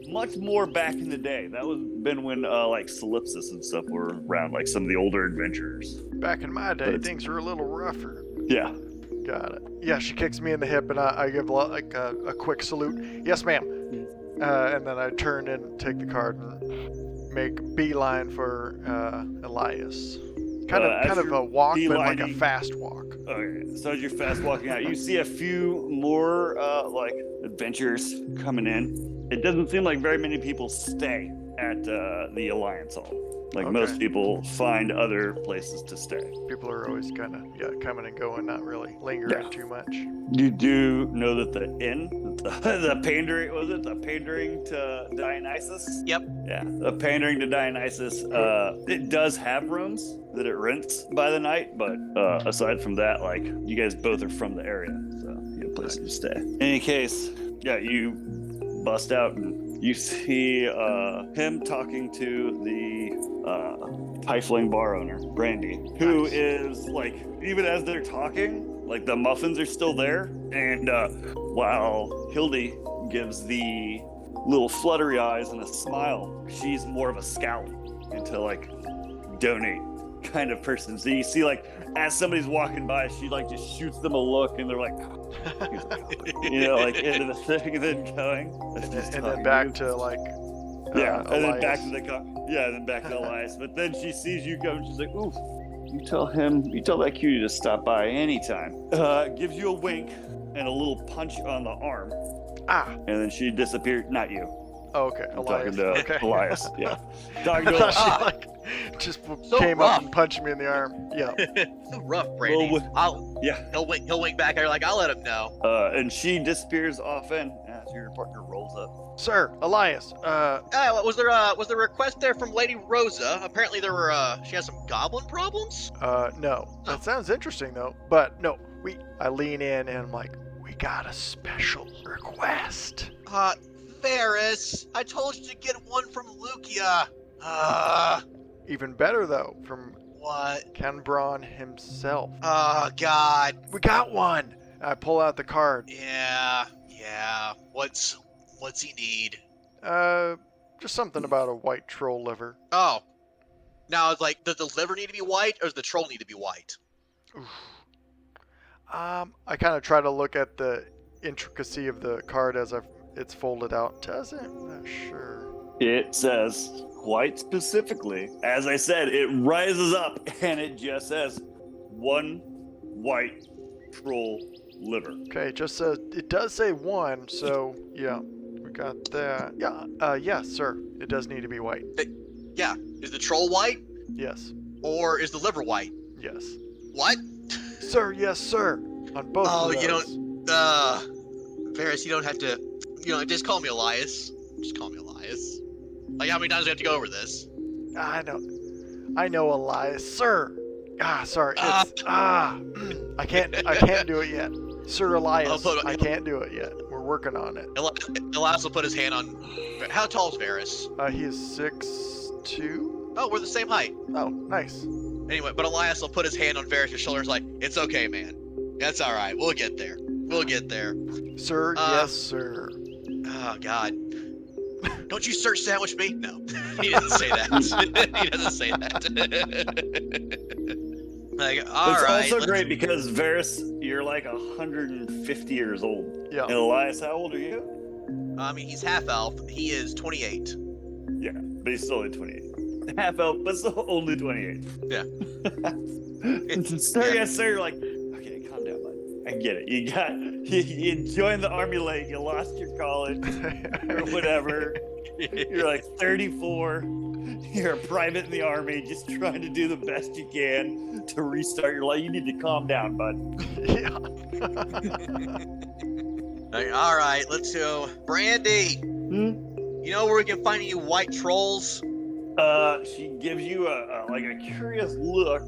much more back in the day. That was been when like Solipsis and stuff were around, like some of the older adventurers. Back in my day, things were a little rougher. Yeah. Got it. Yeah, she kicks me in the hip, and I give like a quick salute. Yes, ma'am. And then I turn and take the card and make beeline for Elias. Kind of a walk, but like a fast walk. Okay, so as you're fast walking out, you see a few more like adventurers coming in. It doesn't seem like very many people stay at the Alliance Hall. Like, Okay. most people find other places to stay. People are always kind of coming and going, not really lingering too much. You do know that the inn, the pandering, was it the pandering to Dionysus? Yep. Yeah, the pandering to Dionysus. It does have rooms that it rents by the night, but aside from that, like, you guys both are from the area, so you have places to stay. In any case, yeah, you bust out and you see him talking to the Tiefling bar owner, Brandy, who is, like, even as they're talking, like, the muffins are still there, and while Hildy gives the little fluttery eyes and a smile, she's more of a scout into, like, donate kind of person. So you see, like, as somebody's walking by, she, like, just shoots them a look, and they're like, you know, like, into the thing, and then going. And then back to, like, yeah, and then Elias. back to then back to Elias. But then she sees you come, and she's like, "Oof, you tell that cutie to stop by anytime." Gives you a wink and a little punch on the arm. And then she disappeared. Not you. Oh, okay. I'm Elias. talking to Elias. Yeah. Talking to I Elias. thought she, like, just So came rough. up and punched me in the arm. Yeah. So rough, Brady. Yeah. He'll wink back at her like, I'll let him know. And she disappears off in as your partner rolls up. Sir, Elias, Was there a request there from Lady Rosa? Apparently there were she has some goblin problems. no. That sounds interesting, though. But, no, I lean in and I'm like, we got a special request. Varys, I told you to get one from Lucia. Even better, though, from What? Canbron himself. Oh, God. We got one! I pull out the card. Yeah. What's he need? Just something about a white troll liver. Oh. Now, it's like, does the liver need to be white, or does the troll need to be white? Oof. I kind of try to look at the intricacy of the card as it's folded out. Doesn't? Not sure. It says, quite specifically, as I said, it rises up and it just says, one white troll liver. Okay, it does say one, so yeah, we got that. Yeah, yes, sir. It does need to be white. Yeah. Is the troll white, Yes, or is the liver white? yes. What? Sir, yes, sir. On both of those. You don't. Varys, you don't have to. Just call me Elias. Just call me Elias. Like, how many times do we have to go over this? I know, Elias, sir. Sorry. It's I can't do it yet, Sir Elias. I can't do it yet. We're working on it. Elias will put his hand on. How tall is Varys? He is 6'2". Oh, we're the same height. Oh, nice. Anyway, but Elias will put his hand on Varys' shoulders, like, it's okay, man. That's all right. We'll get there. We'll get there. Sir, yes, sir. Oh God. Don't you search sandwich me? No, he didn't say that. He doesn't say that. Like, all it's right. also great because Varys, you're like 150 years old. Yeah. And Elias, how old are you? I mean, he's half elf. He is 28. Yeah, but he's still only 28. Half elf, but still only 28. Yeah. Sir, yes, sir. You're like, okay, calm down, bud. I get it. You joined the army late. You lost your college or whatever. You're like 34. You're a private in the army, just trying to do the best you can to restart your life. You need to calm down, bud. Yeah. Like, all right, let's go. Brandy, you know where we can find you white trolls? She gives you a curious look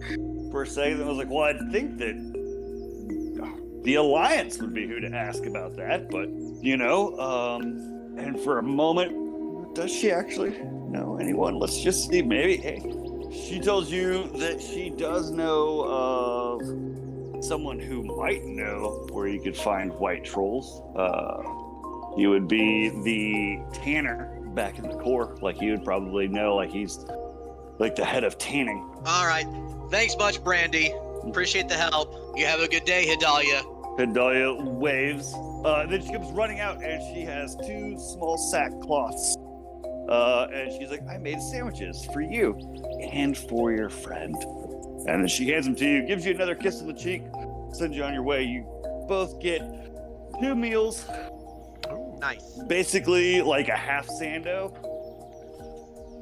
for a second. I was like, well, I'd think that the Alliance would be who to ask about that, but and for a moment, does she actually know anyone? Let's just see. Maybe. Hey, she tells you that she does know of someone who might know where you could find white trolls. He would be the tanner back in the Corps. Like, he would probably know. Like, he's like the head of tanning. All right. Thanks much, Brandy. Appreciate the help. You have a good day, Hidalia. Hidalia waves. Then she comes running out, and she has 2 small sackcloths. And she's like, I made sandwiches for you and for your friend. And then she hands them to you, gives you another kiss on the cheek, sends you on your way. You both get 2 meals. Nice. Basically like a half sando.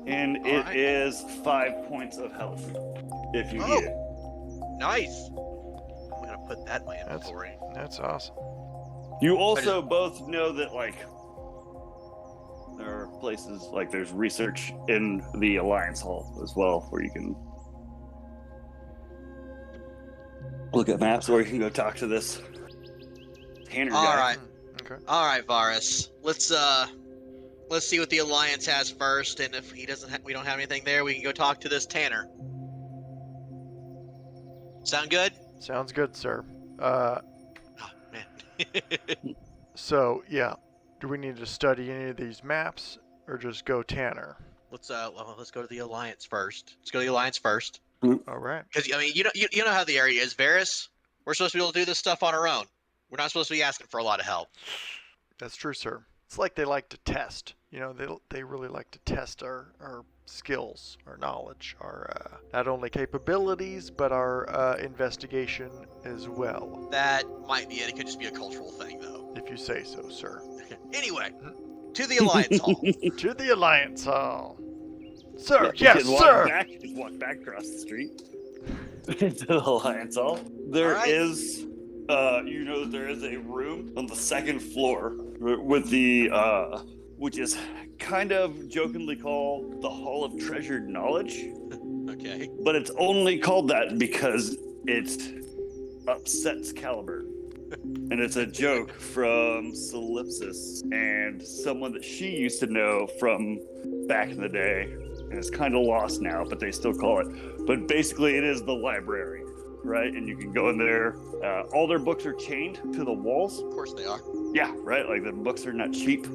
And it is 5 points of health if you eat it. Nice. I'm going to put that in my inventory. That's awesome. You also both know that, like, there are places, like, there's research in the Alliance Hall as well, where you can look at maps, or you can go talk to this tanner guy. All right. Okay. All right, Varys. Let's see what the Alliance has first, and if he doesn't, we don't have anything there, we can go talk to this tanner. Sound good? Sounds good, sir. Oh man. So yeah, do we need to study any of these maps or just go tanner? Let's go to the Alliance first. Let's go to the Alliance first. All right. Because I mean, you know how the area is, Varys. We're supposed to be able to do this stuff on our own. We're not supposed to be asking for a lot of help. That's true, sir. It's like they like to test. They really like to test our skills, our knowledge, our not only capabilities, but our investigation as well. That might be it. It could just be a cultural thing, though. If you say so, sir. Anyway, to the Alliance Hall. To the Alliance Hall. Sir, Yeah, yes, you sir! just walk back across the street into the Alliance Hall. There is, that there is a room on the second floor with the, which is kind of jokingly called the Hall of Treasured Knowledge. Okay. But it's only called that because it upsets Caliburn. And it's a joke from Solipsis and someone that she used to know from back in the day. And it's kind of lost now, but they still call it. But basically, it is the library, right? And you can go in there. All their books are chained to the walls. Of course they are. Yeah, right? Like, the books are not cheap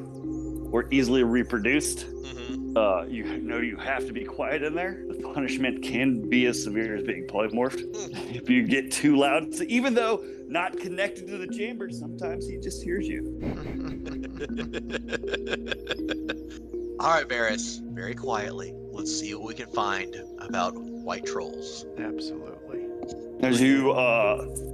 or easily reproduced. Mm-hmm. You have to be quiet in there. The punishment can be as severe as being polymorphed if you get too loud. So even though not connected to the chamber, sometimes he just hears you. All right, Varys. Very quietly, let's see what we can find about white trolls. Absolutely. As you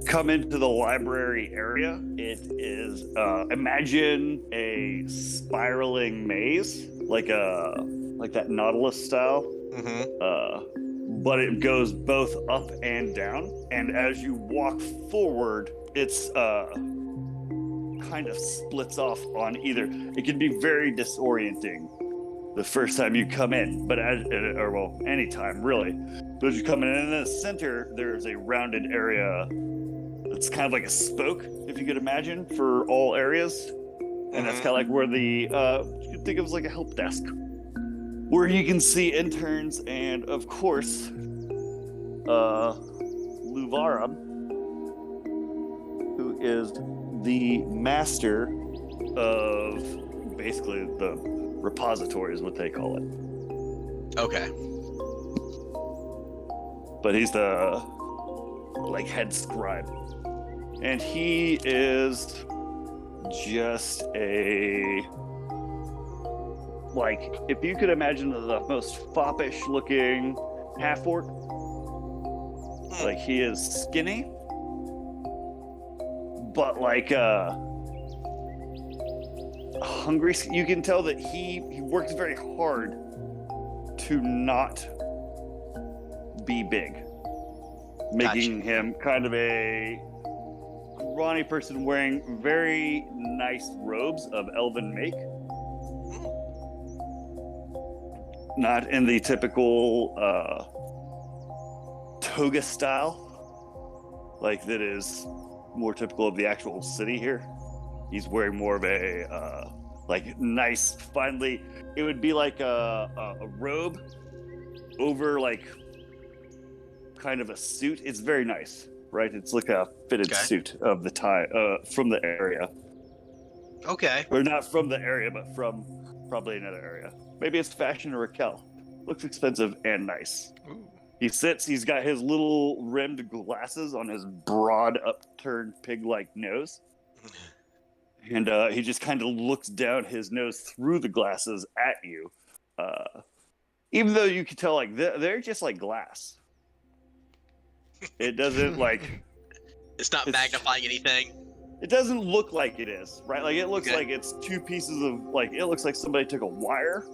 come into the library area, it is imagine a spiraling maze, like that Nautilus style. Mm-hmm. But it goes both up and down. And as you walk forward, it's kind of splits off on either. It can be very disorienting the first time you come in, but anytime really. But as you come in the center, there's a rounded area. It's kind of like a spoke, if you could imagine, for all areas. And that's kind of like where you can think of as like a help desk, where you can see interns and, of course, Luvarum, who is the master of basically the repository, is what they call it. Okay. But he's the head scribe, and he is just if you could imagine the most foppish looking half orc. Like, he is skinny, but hungry. You can tell that he works very hard to not be big, making him kind of a scrawny person wearing very nice robes of elven make. Not in the typical toga style, that is more typical of the actual city here. He's wearing more of a nice, finely. It would be like a robe over kind of a suit. It's very nice, right? It's like a fitted suit of the tie from the area. Okay. Or not from the area, but from probably another area. Maybe it's fashion or Raquel. Looks expensive and nice. Ooh. He sits, he's got his little rimmed glasses on his broad, upturned, pig-like nose. And he just kind of looks down his nose through the glasses at you. Even though you can tell, they're just like glass. It doesn't, It's not magnifying anything. It doesn't look like it is, right? It looks like it's two pieces of, it looks like somebody took a wire,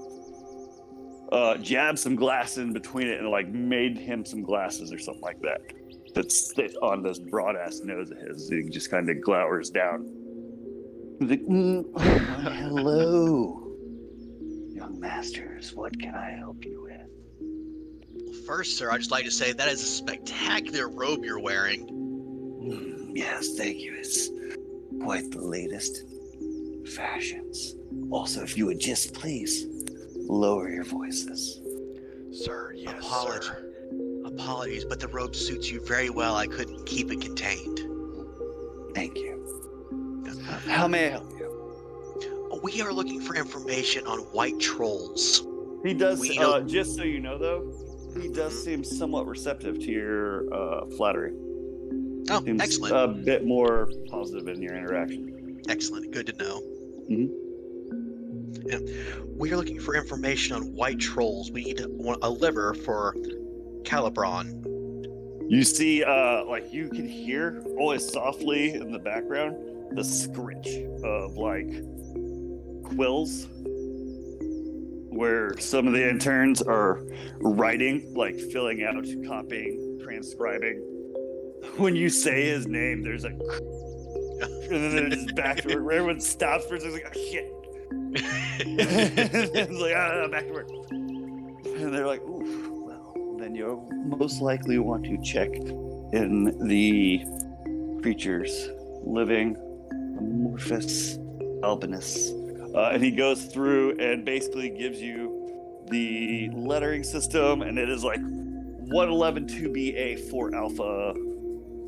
jabbed some glass in between it, and, made him some glasses or something like that. That sit on this broad-ass nose of his. He just kind of glowers down. He's like, hello, young masters. What can I help you with? Well, first, sir, I'd just like to say that is a spectacular robe you're wearing. Yes, thank you. It's quite the latest fashions. Also, if you would just please lower your voices. Sir, yes, sir. Apologies, but the robe suits you very well. I couldn't keep it contained. Thank you. How may I help you? We are looking for information on white trolls. He does, just so you know, though, he does seem somewhat receptive to your flattery. Oh, Seems excellent. A bit more positive in your interaction. Excellent. Good to know. Mm-hmm. Yeah. We are looking for information on white trolls. We need a liver for Calibron. You see, you can hear always softly in the background the scritch of quills, where some of the interns are writing, filling out, copying, transcribing. When you say his name, there's and then it's back to work. Everyone stops for a second, oh shit. It's back to work. And they're like, ooh, well, then you'll most likely want to check in the creatures, living, amorphous, albinous. And he goes through and basically gives you the lettering system, and it is 1112BA 4 Alpha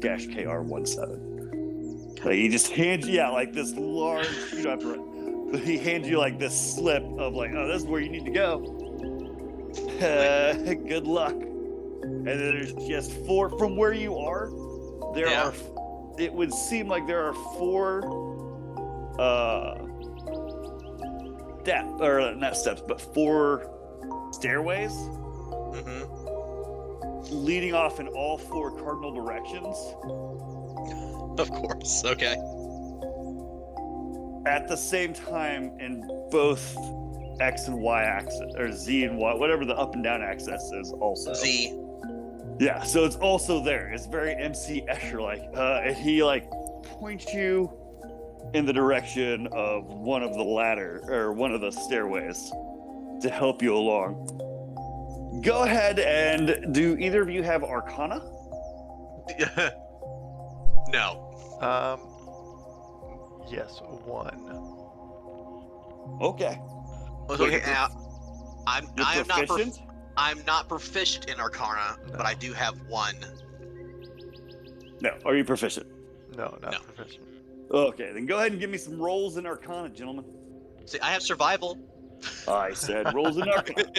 -KR17. He just hands you this large, you don't have to, but he hands you this slip of oh, this is where you need to go. Good luck. And then there's just 4 from where you are. There are. It would seem like there are 4 not steps, but 4 stairways leading off in all 4 cardinal directions. Of course. Okay. At the same time, in both X and Y axis, or Z and Y, whatever the up and down axis is, also. Z. Yeah, so it's also there. It's very MC Escher-like. And he points you in the direction of one of the ladder, or one of the stairways. to help you along. Go ahead and do either of you have Arcana? No. Yes, 1. Okay. Okay, now, You're I am not proficient? I'm not proficient in Arcana, No. but I do have 1. No. Are you proficient? No, not No. proficient. Okay, then go ahead and give me some rolls in Arcana, gentlemen. See, I have survival. I said rolls in Arcana.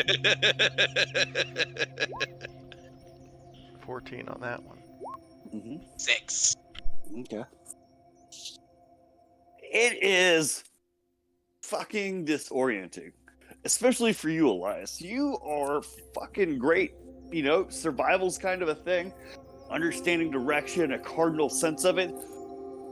14 on that one. 6. Okay. It is fucking disorienting, especially for you, Elias. You are fucking great. You know, survival's kind of a thing. Understanding direction, a cardinal sense of it.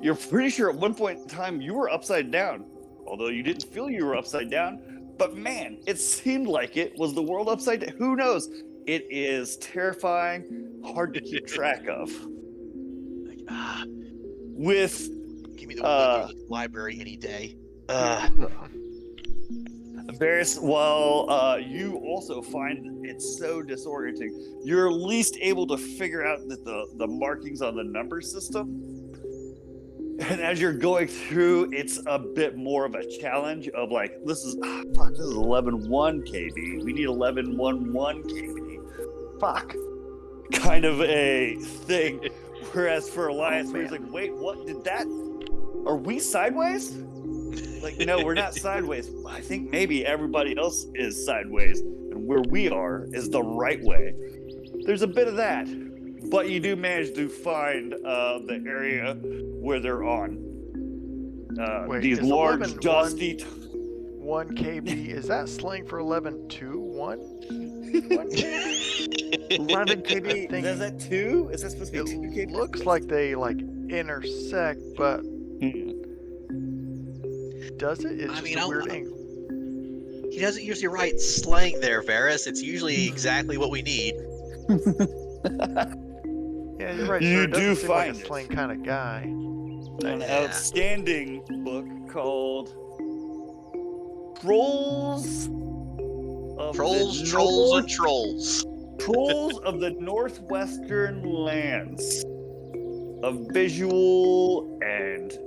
You're pretty sure at one point in time you were upside down, although you didn't feel you were upside down. But man, it seemed like it was the world upside down. Who knows? It is terrifying, hard to keep track of. Like, With give me the window of the library any day. Varys, while you also find it so disorienting, you're at least able to figure out that the markings on the number system. And as you're going through, it's a bit more of a challenge of like, this is 11.1 KB. We need 11.11 KB. Fuck. Kind of a thing. Whereas for Elias, where he's like, wait, what did that? Are we sideways? Like, no, we're not sideways. I think maybe everybody else is sideways, and where we are is the right way. There's a bit of that, but you do manage to find the area where they're on. Wait, These is large, 11 dusty. 1 KB, is that slang for 11.2.1? 1 KB? 11 KB. think- Is that 2? Is that supposed to be 2 KB? It looks like they intersect, but does it? It's I just mean, a I'll- weird angle. He doesn't usually write slang there, Varys. It's usually exactly what we need. Yeah, you're right. You sir. It doesn't do seem like a find it. slang kind of guy. An Yeah. outstanding book called Trolls of Trolls, the trolls, North- and trolls. Trolls of the Northwestern Lands. A visual and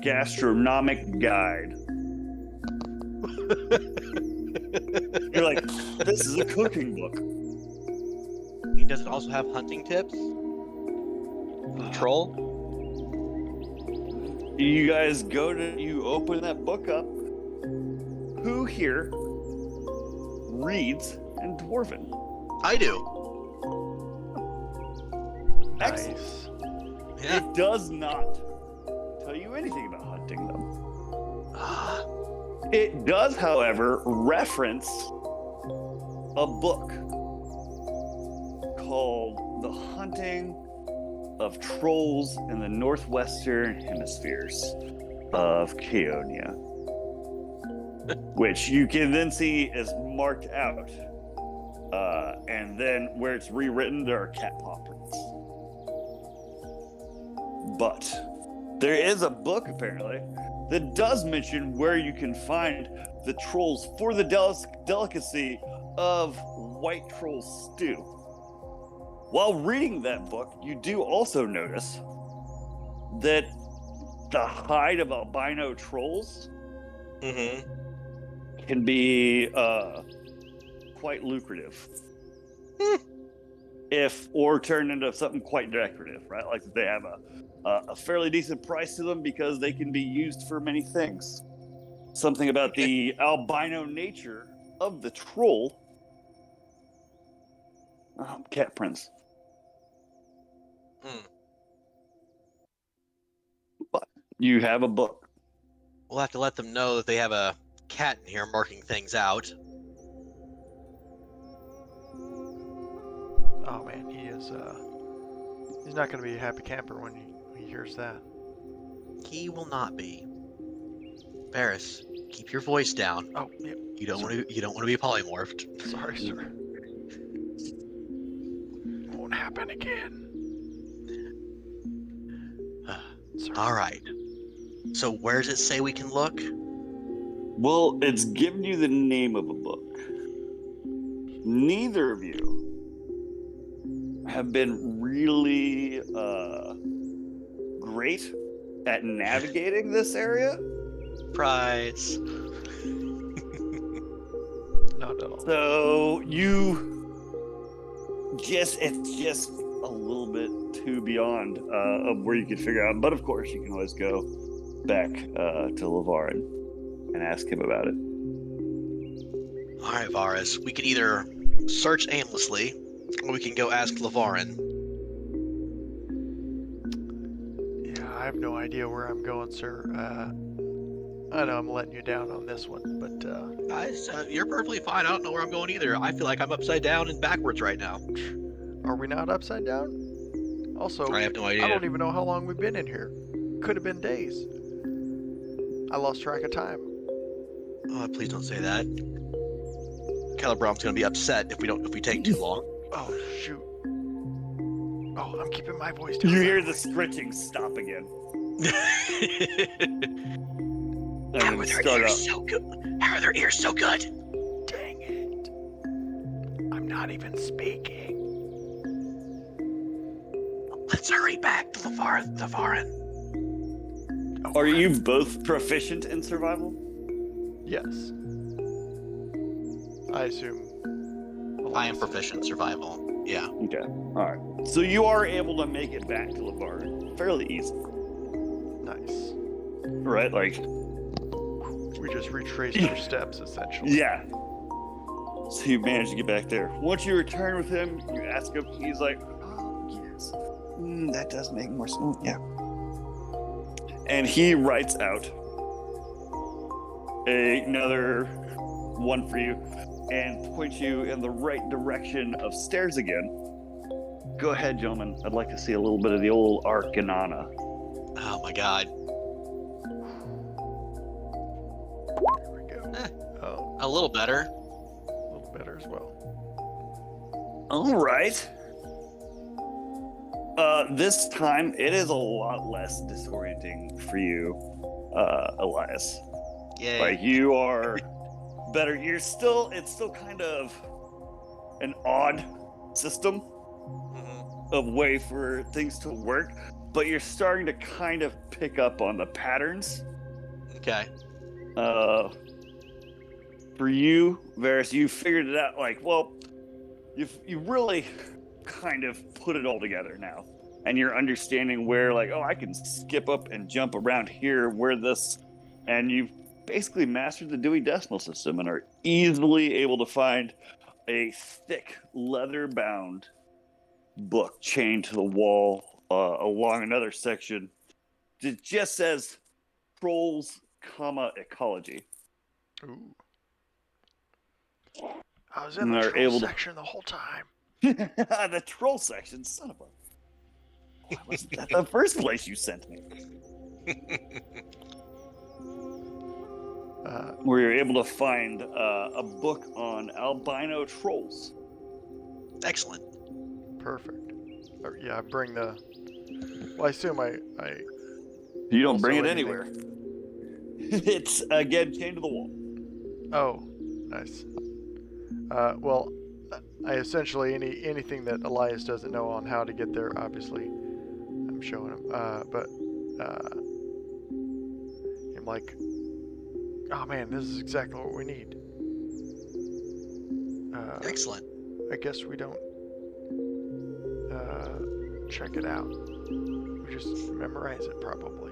gastronomic guide. You're like, this is a cooking book. He does it also have hunting tips? The troll? You guys you open that book up. Who here reads in Dwarven? I do. Excellent. Nice. Yeah. It does not tell you anything about hunting them. It does, however, reference a book called The Hunting of Trolls in the Northwestern Hemispheres of Koinonia, which you can then see is marked out. And then where it's rewritten, there are cat paw prints. But there is a book, apparently, that does mention where you can find the trolls for the delicacy of white troll stew. While reading that book, you do also notice that the hide of albino trolls Mm-hmm. can be quite lucrative. Or turn into something quite decorative, right? Like they have a fairly decent price to them because they can be used for many things. Something about the albino nature of the troll. Cat prints. But you have a book. We'll have to let them know that they have a cat in here marking things out. Oh man, he's not gonna be a happy camper when he hears that. He will not be. Varys, keep your voice down. Oh, yep. You don't want to be polymorphed. Sorry, sir. Won't happen again. Sir. All right. So where does it say we can look? Well, it's given you the name of a book. Neither of you have been really great at navigating this area. Prize. Not at all. So it's just a little bit too beyond of where you could figure out. But of course, you can always go back to Lavarin and ask him about it. All right, Varus. We can either search aimlessly, or we can go ask Lavarin. Yeah, I have no idea where I'm going, sir. I know I'm letting you down on this one, but Guys, you're perfectly fine. I don't know where I'm going either. I feel like I'm upside down and backwards right now. are we not upside down? Also, I have no idea. I don't even know how long we've been in here. Could have been days. I lost track of time. Oh, please don't say that. Calibrom's gonna be upset if we take too long. Oh, shoot. Oh, I'm keeping my voice down. You hear the scritching stop again. And How then are their start ears up. so good? How are their ears so good? Dang it. I'm not even speaking. Let's hurry back to Lavarin. Oh, Are you both proficient in survival? Yes. I assume. I am proficient in survival. Yeah. Okay. All right. So you are able to make it back to Lavarin fairly easily, Nice. right? Like, We just retraced our steps, essentially. yeah. So you manage to get back there. Once you return with him, you ask him. He's like, "Oh yes, that does make more sense." Yeah. And he writes out another one for you and points you in the right direction of stairs again. Go ahead, gentlemen. I'd like to see a little bit of the old Arcanana. Oh my God. Here we go. Oh, A little better. a little better as well. All right. This time it is a lot less disorienting for you, Elias. Yay. Like you are better. It's still kind of an odd system Mhm. of way for things to work, but you're starting to kind of pick up on the patterns. Okay. For you, Varus, you figured it out. Like, well, you really kind of put it all together now, and you're understanding where, like, oh, I can skip up and jump around here, where this, and you've basically mastered the Dewey Decimal System and are easily able to find a thick leather-bound book chained to the wall along another section. It just says trolls, ecology. Ooh. I was in And the they're troll able to- section the whole time. The troll section, son of a. Why wasn't that the first place you sent me? Where you're able to find a book on albino trolls. Excellent. Perfect. Yeah, I bring the. Well, I assume I. You don't Also bring it anything- anywhere. It's again chained to the wall. Oh, nice. Well, I essentially anything that Elias doesn't know on how to get there. Obviously, I'm showing him. But I'm like, oh man, this is exactly what we need. Excellent. I guess we don't check it out. We just memorize it, probably.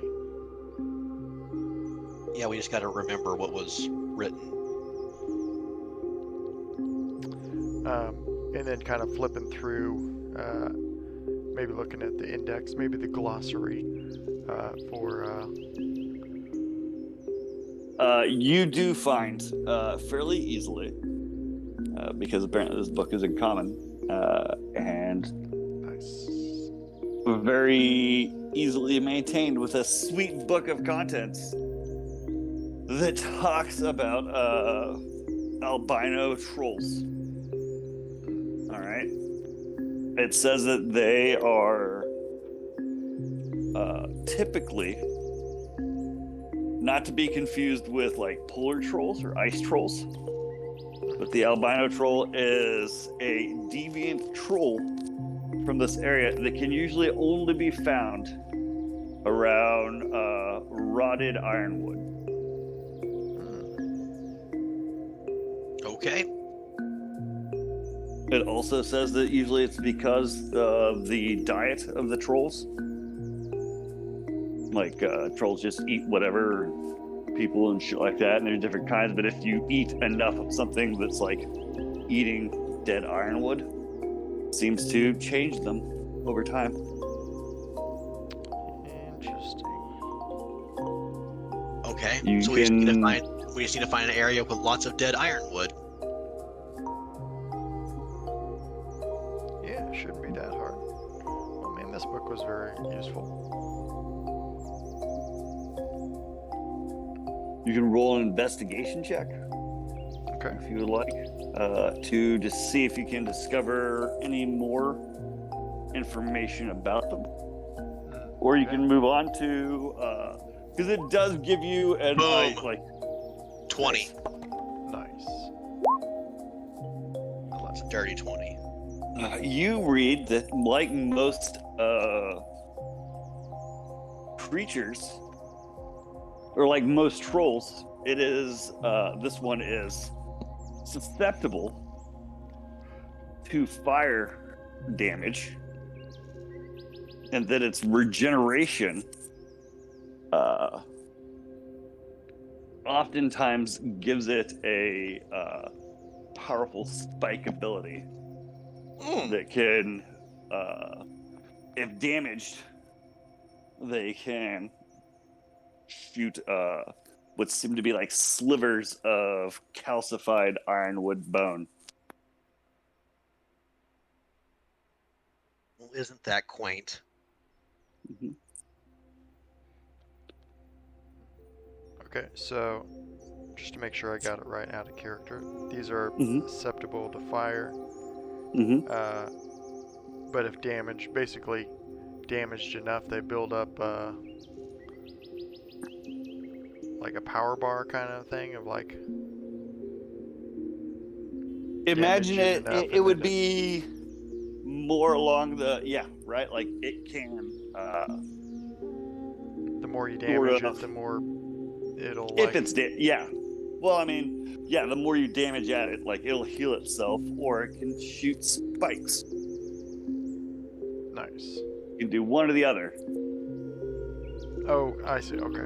Yeah, we just got to remember what was written. And then kind of flipping through, maybe looking at the index, maybe the glossary for. You do find fairly easily, because apparently this book is in common, and Nice. very easily maintained with a sweet book of contents that talks about albino trolls. All right. It says that they are typically Not to be confused with like polar trolls or ice trolls. But the albino troll is a deviant troll from this area that can usually only be found around rotted ironwood. Okay. It also says that usually it's because of the diet of the trolls. Like trolls just eat whatever, people and shit like that, and there's different kinds. But if you eat enough of something that's like eating dead ironwood, it seems to change them over time. Interesting. Okay. You So we just need to find an area with lots of dead ironwood. Yeah, it shouldn't be that hard. I mean, this book was very useful. You can roll an investigation check Okay. if you would like, to just see if you can discover any more information about them. Or you can move on to, because it does give you an Boom. like 20. Nice. That's a dirty 20. You read that, like most creatures, or like most trolls, it is this one is susceptible to fire damage, and that its regeneration oftentimes gives it a powerful spike ability that can, if damaged, they can shoot what seem to be like slivers of calcified ironwood bone. Well, isn't that quaint? Mm-hmm. Okay, so just to make sure I got it right out of character, these are Mm-hmm. susceptible to fire, Mm-hmm. but if damaged, basically damaged enough, they build up like a power bar kind of thing of like. Imagine damage enough it would and be more along the right, like it can the more you sort damage of, it, the more it'll if like. it's well, I mean, the more you damage at it, like it'll heal itself, or it can shoot spikes. Nice. You can do one or the other. Oh, I see. Okay.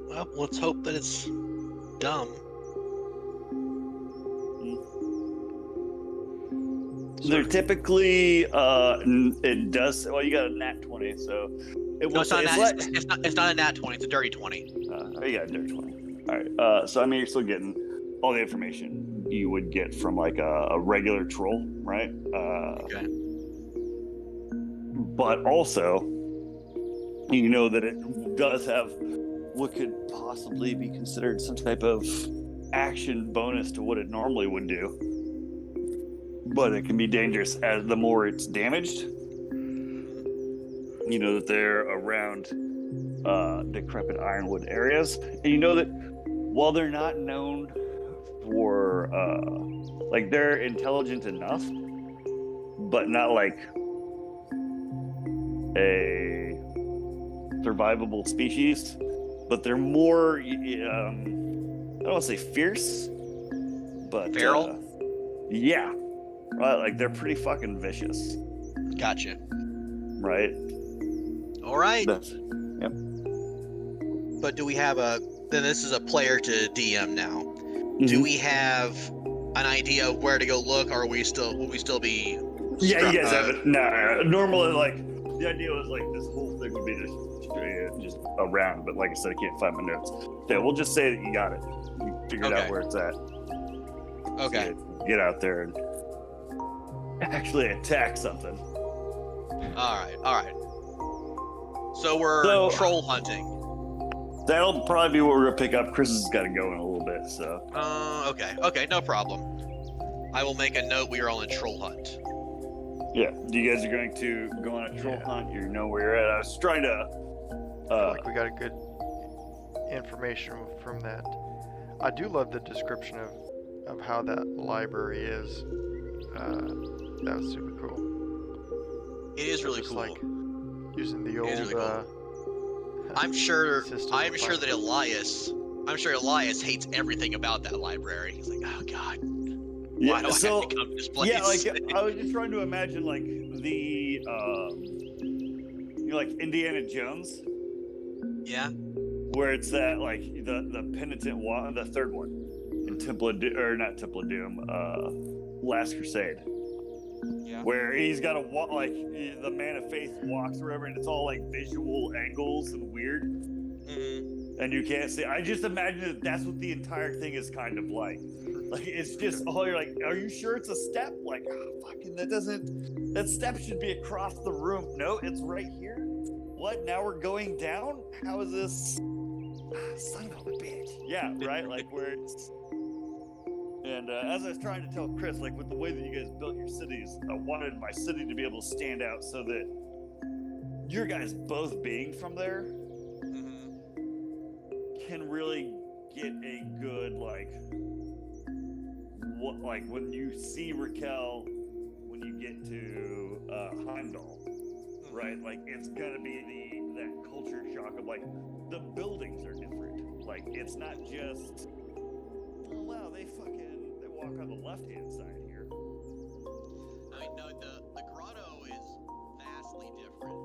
Well, let's hope that it's dumb. They're typically it does, well, you got a nat 20, so it No, will it's not, say it's not a nat 20, it's a dirty 20. you got a nat 20. All right, so I mean, you're still getting all the information you would get from like a regular troll, right? Okay. But also, you know that it does have what could possibly be considered some type of action bonus to what it normally would do. But it can be dangerous as the more it's damaged. You know that they're around decrepit ironwood areas. And you know that while they're not known for, like, they're intelligent enough, but not like a survivable species, but they're more, I don't want to say fierce, but Feral? yeah, right. Like they're pretty fucking vicious, Gotcha. right? All right. Yep. But do we have then this is a player to DM now. Mm-hmm. Do we have an idea of where to go look, or will we still be? Yeah, you guys have it. No. Normally, like the idea was like this whole thing would be just around, but like I said, I can't find my notes. Yeah, we'll just say that you got it. You figured out where it's at. Okay. So get out there and actually attack something. All right. So we're troll hunting. That'll probably be what we're gonna pick up. Chris has got to go in a little bit, so. Okay, no problem. I will make a note. We are on a troll hunt. Yeah, you guys are going to go on a troll hunt. You know where you're at. I was trying to I feel like we got a good information from that. I do love the description of how that library is. That was super cool. It is really Just cool. like using the It is old really I'm sure system I'm of sure that finding- Elias hates everything about that library. He's like, oh god, Yeah, why do I so have to come to this place? yeah, like I was just trying to imagine like the like Indiana Jones, Yeah. where it's that like the penitent one, the third one in Temple of or not Temple of Doom, Last Crusade. Yeah. Where he's got to walk like the man of faith walks or whatever, and it's all like visual angles and weird, and you can't see. I just imagine that that's what the entire thing is kind of like. Like it's just all you're like, are you sure it's a step? Like, oh, fucking that step should be across the room. No, it's right here. What? Now we're going down? How is this? Son of a bitch. Yeah, right. Like where it's. And as I was trying to tell Chris, like with the way that you guys built your cities, I wanted my city to be able to stand out so that your guys both being from there can really get a good like when you see Raquel when you get to Heimdall, right? Like it's gonna be that culture shock of like the buildings are different. Like it's not just oh wow they walk on the left hand side here. I mean, no, the grotto is vastly different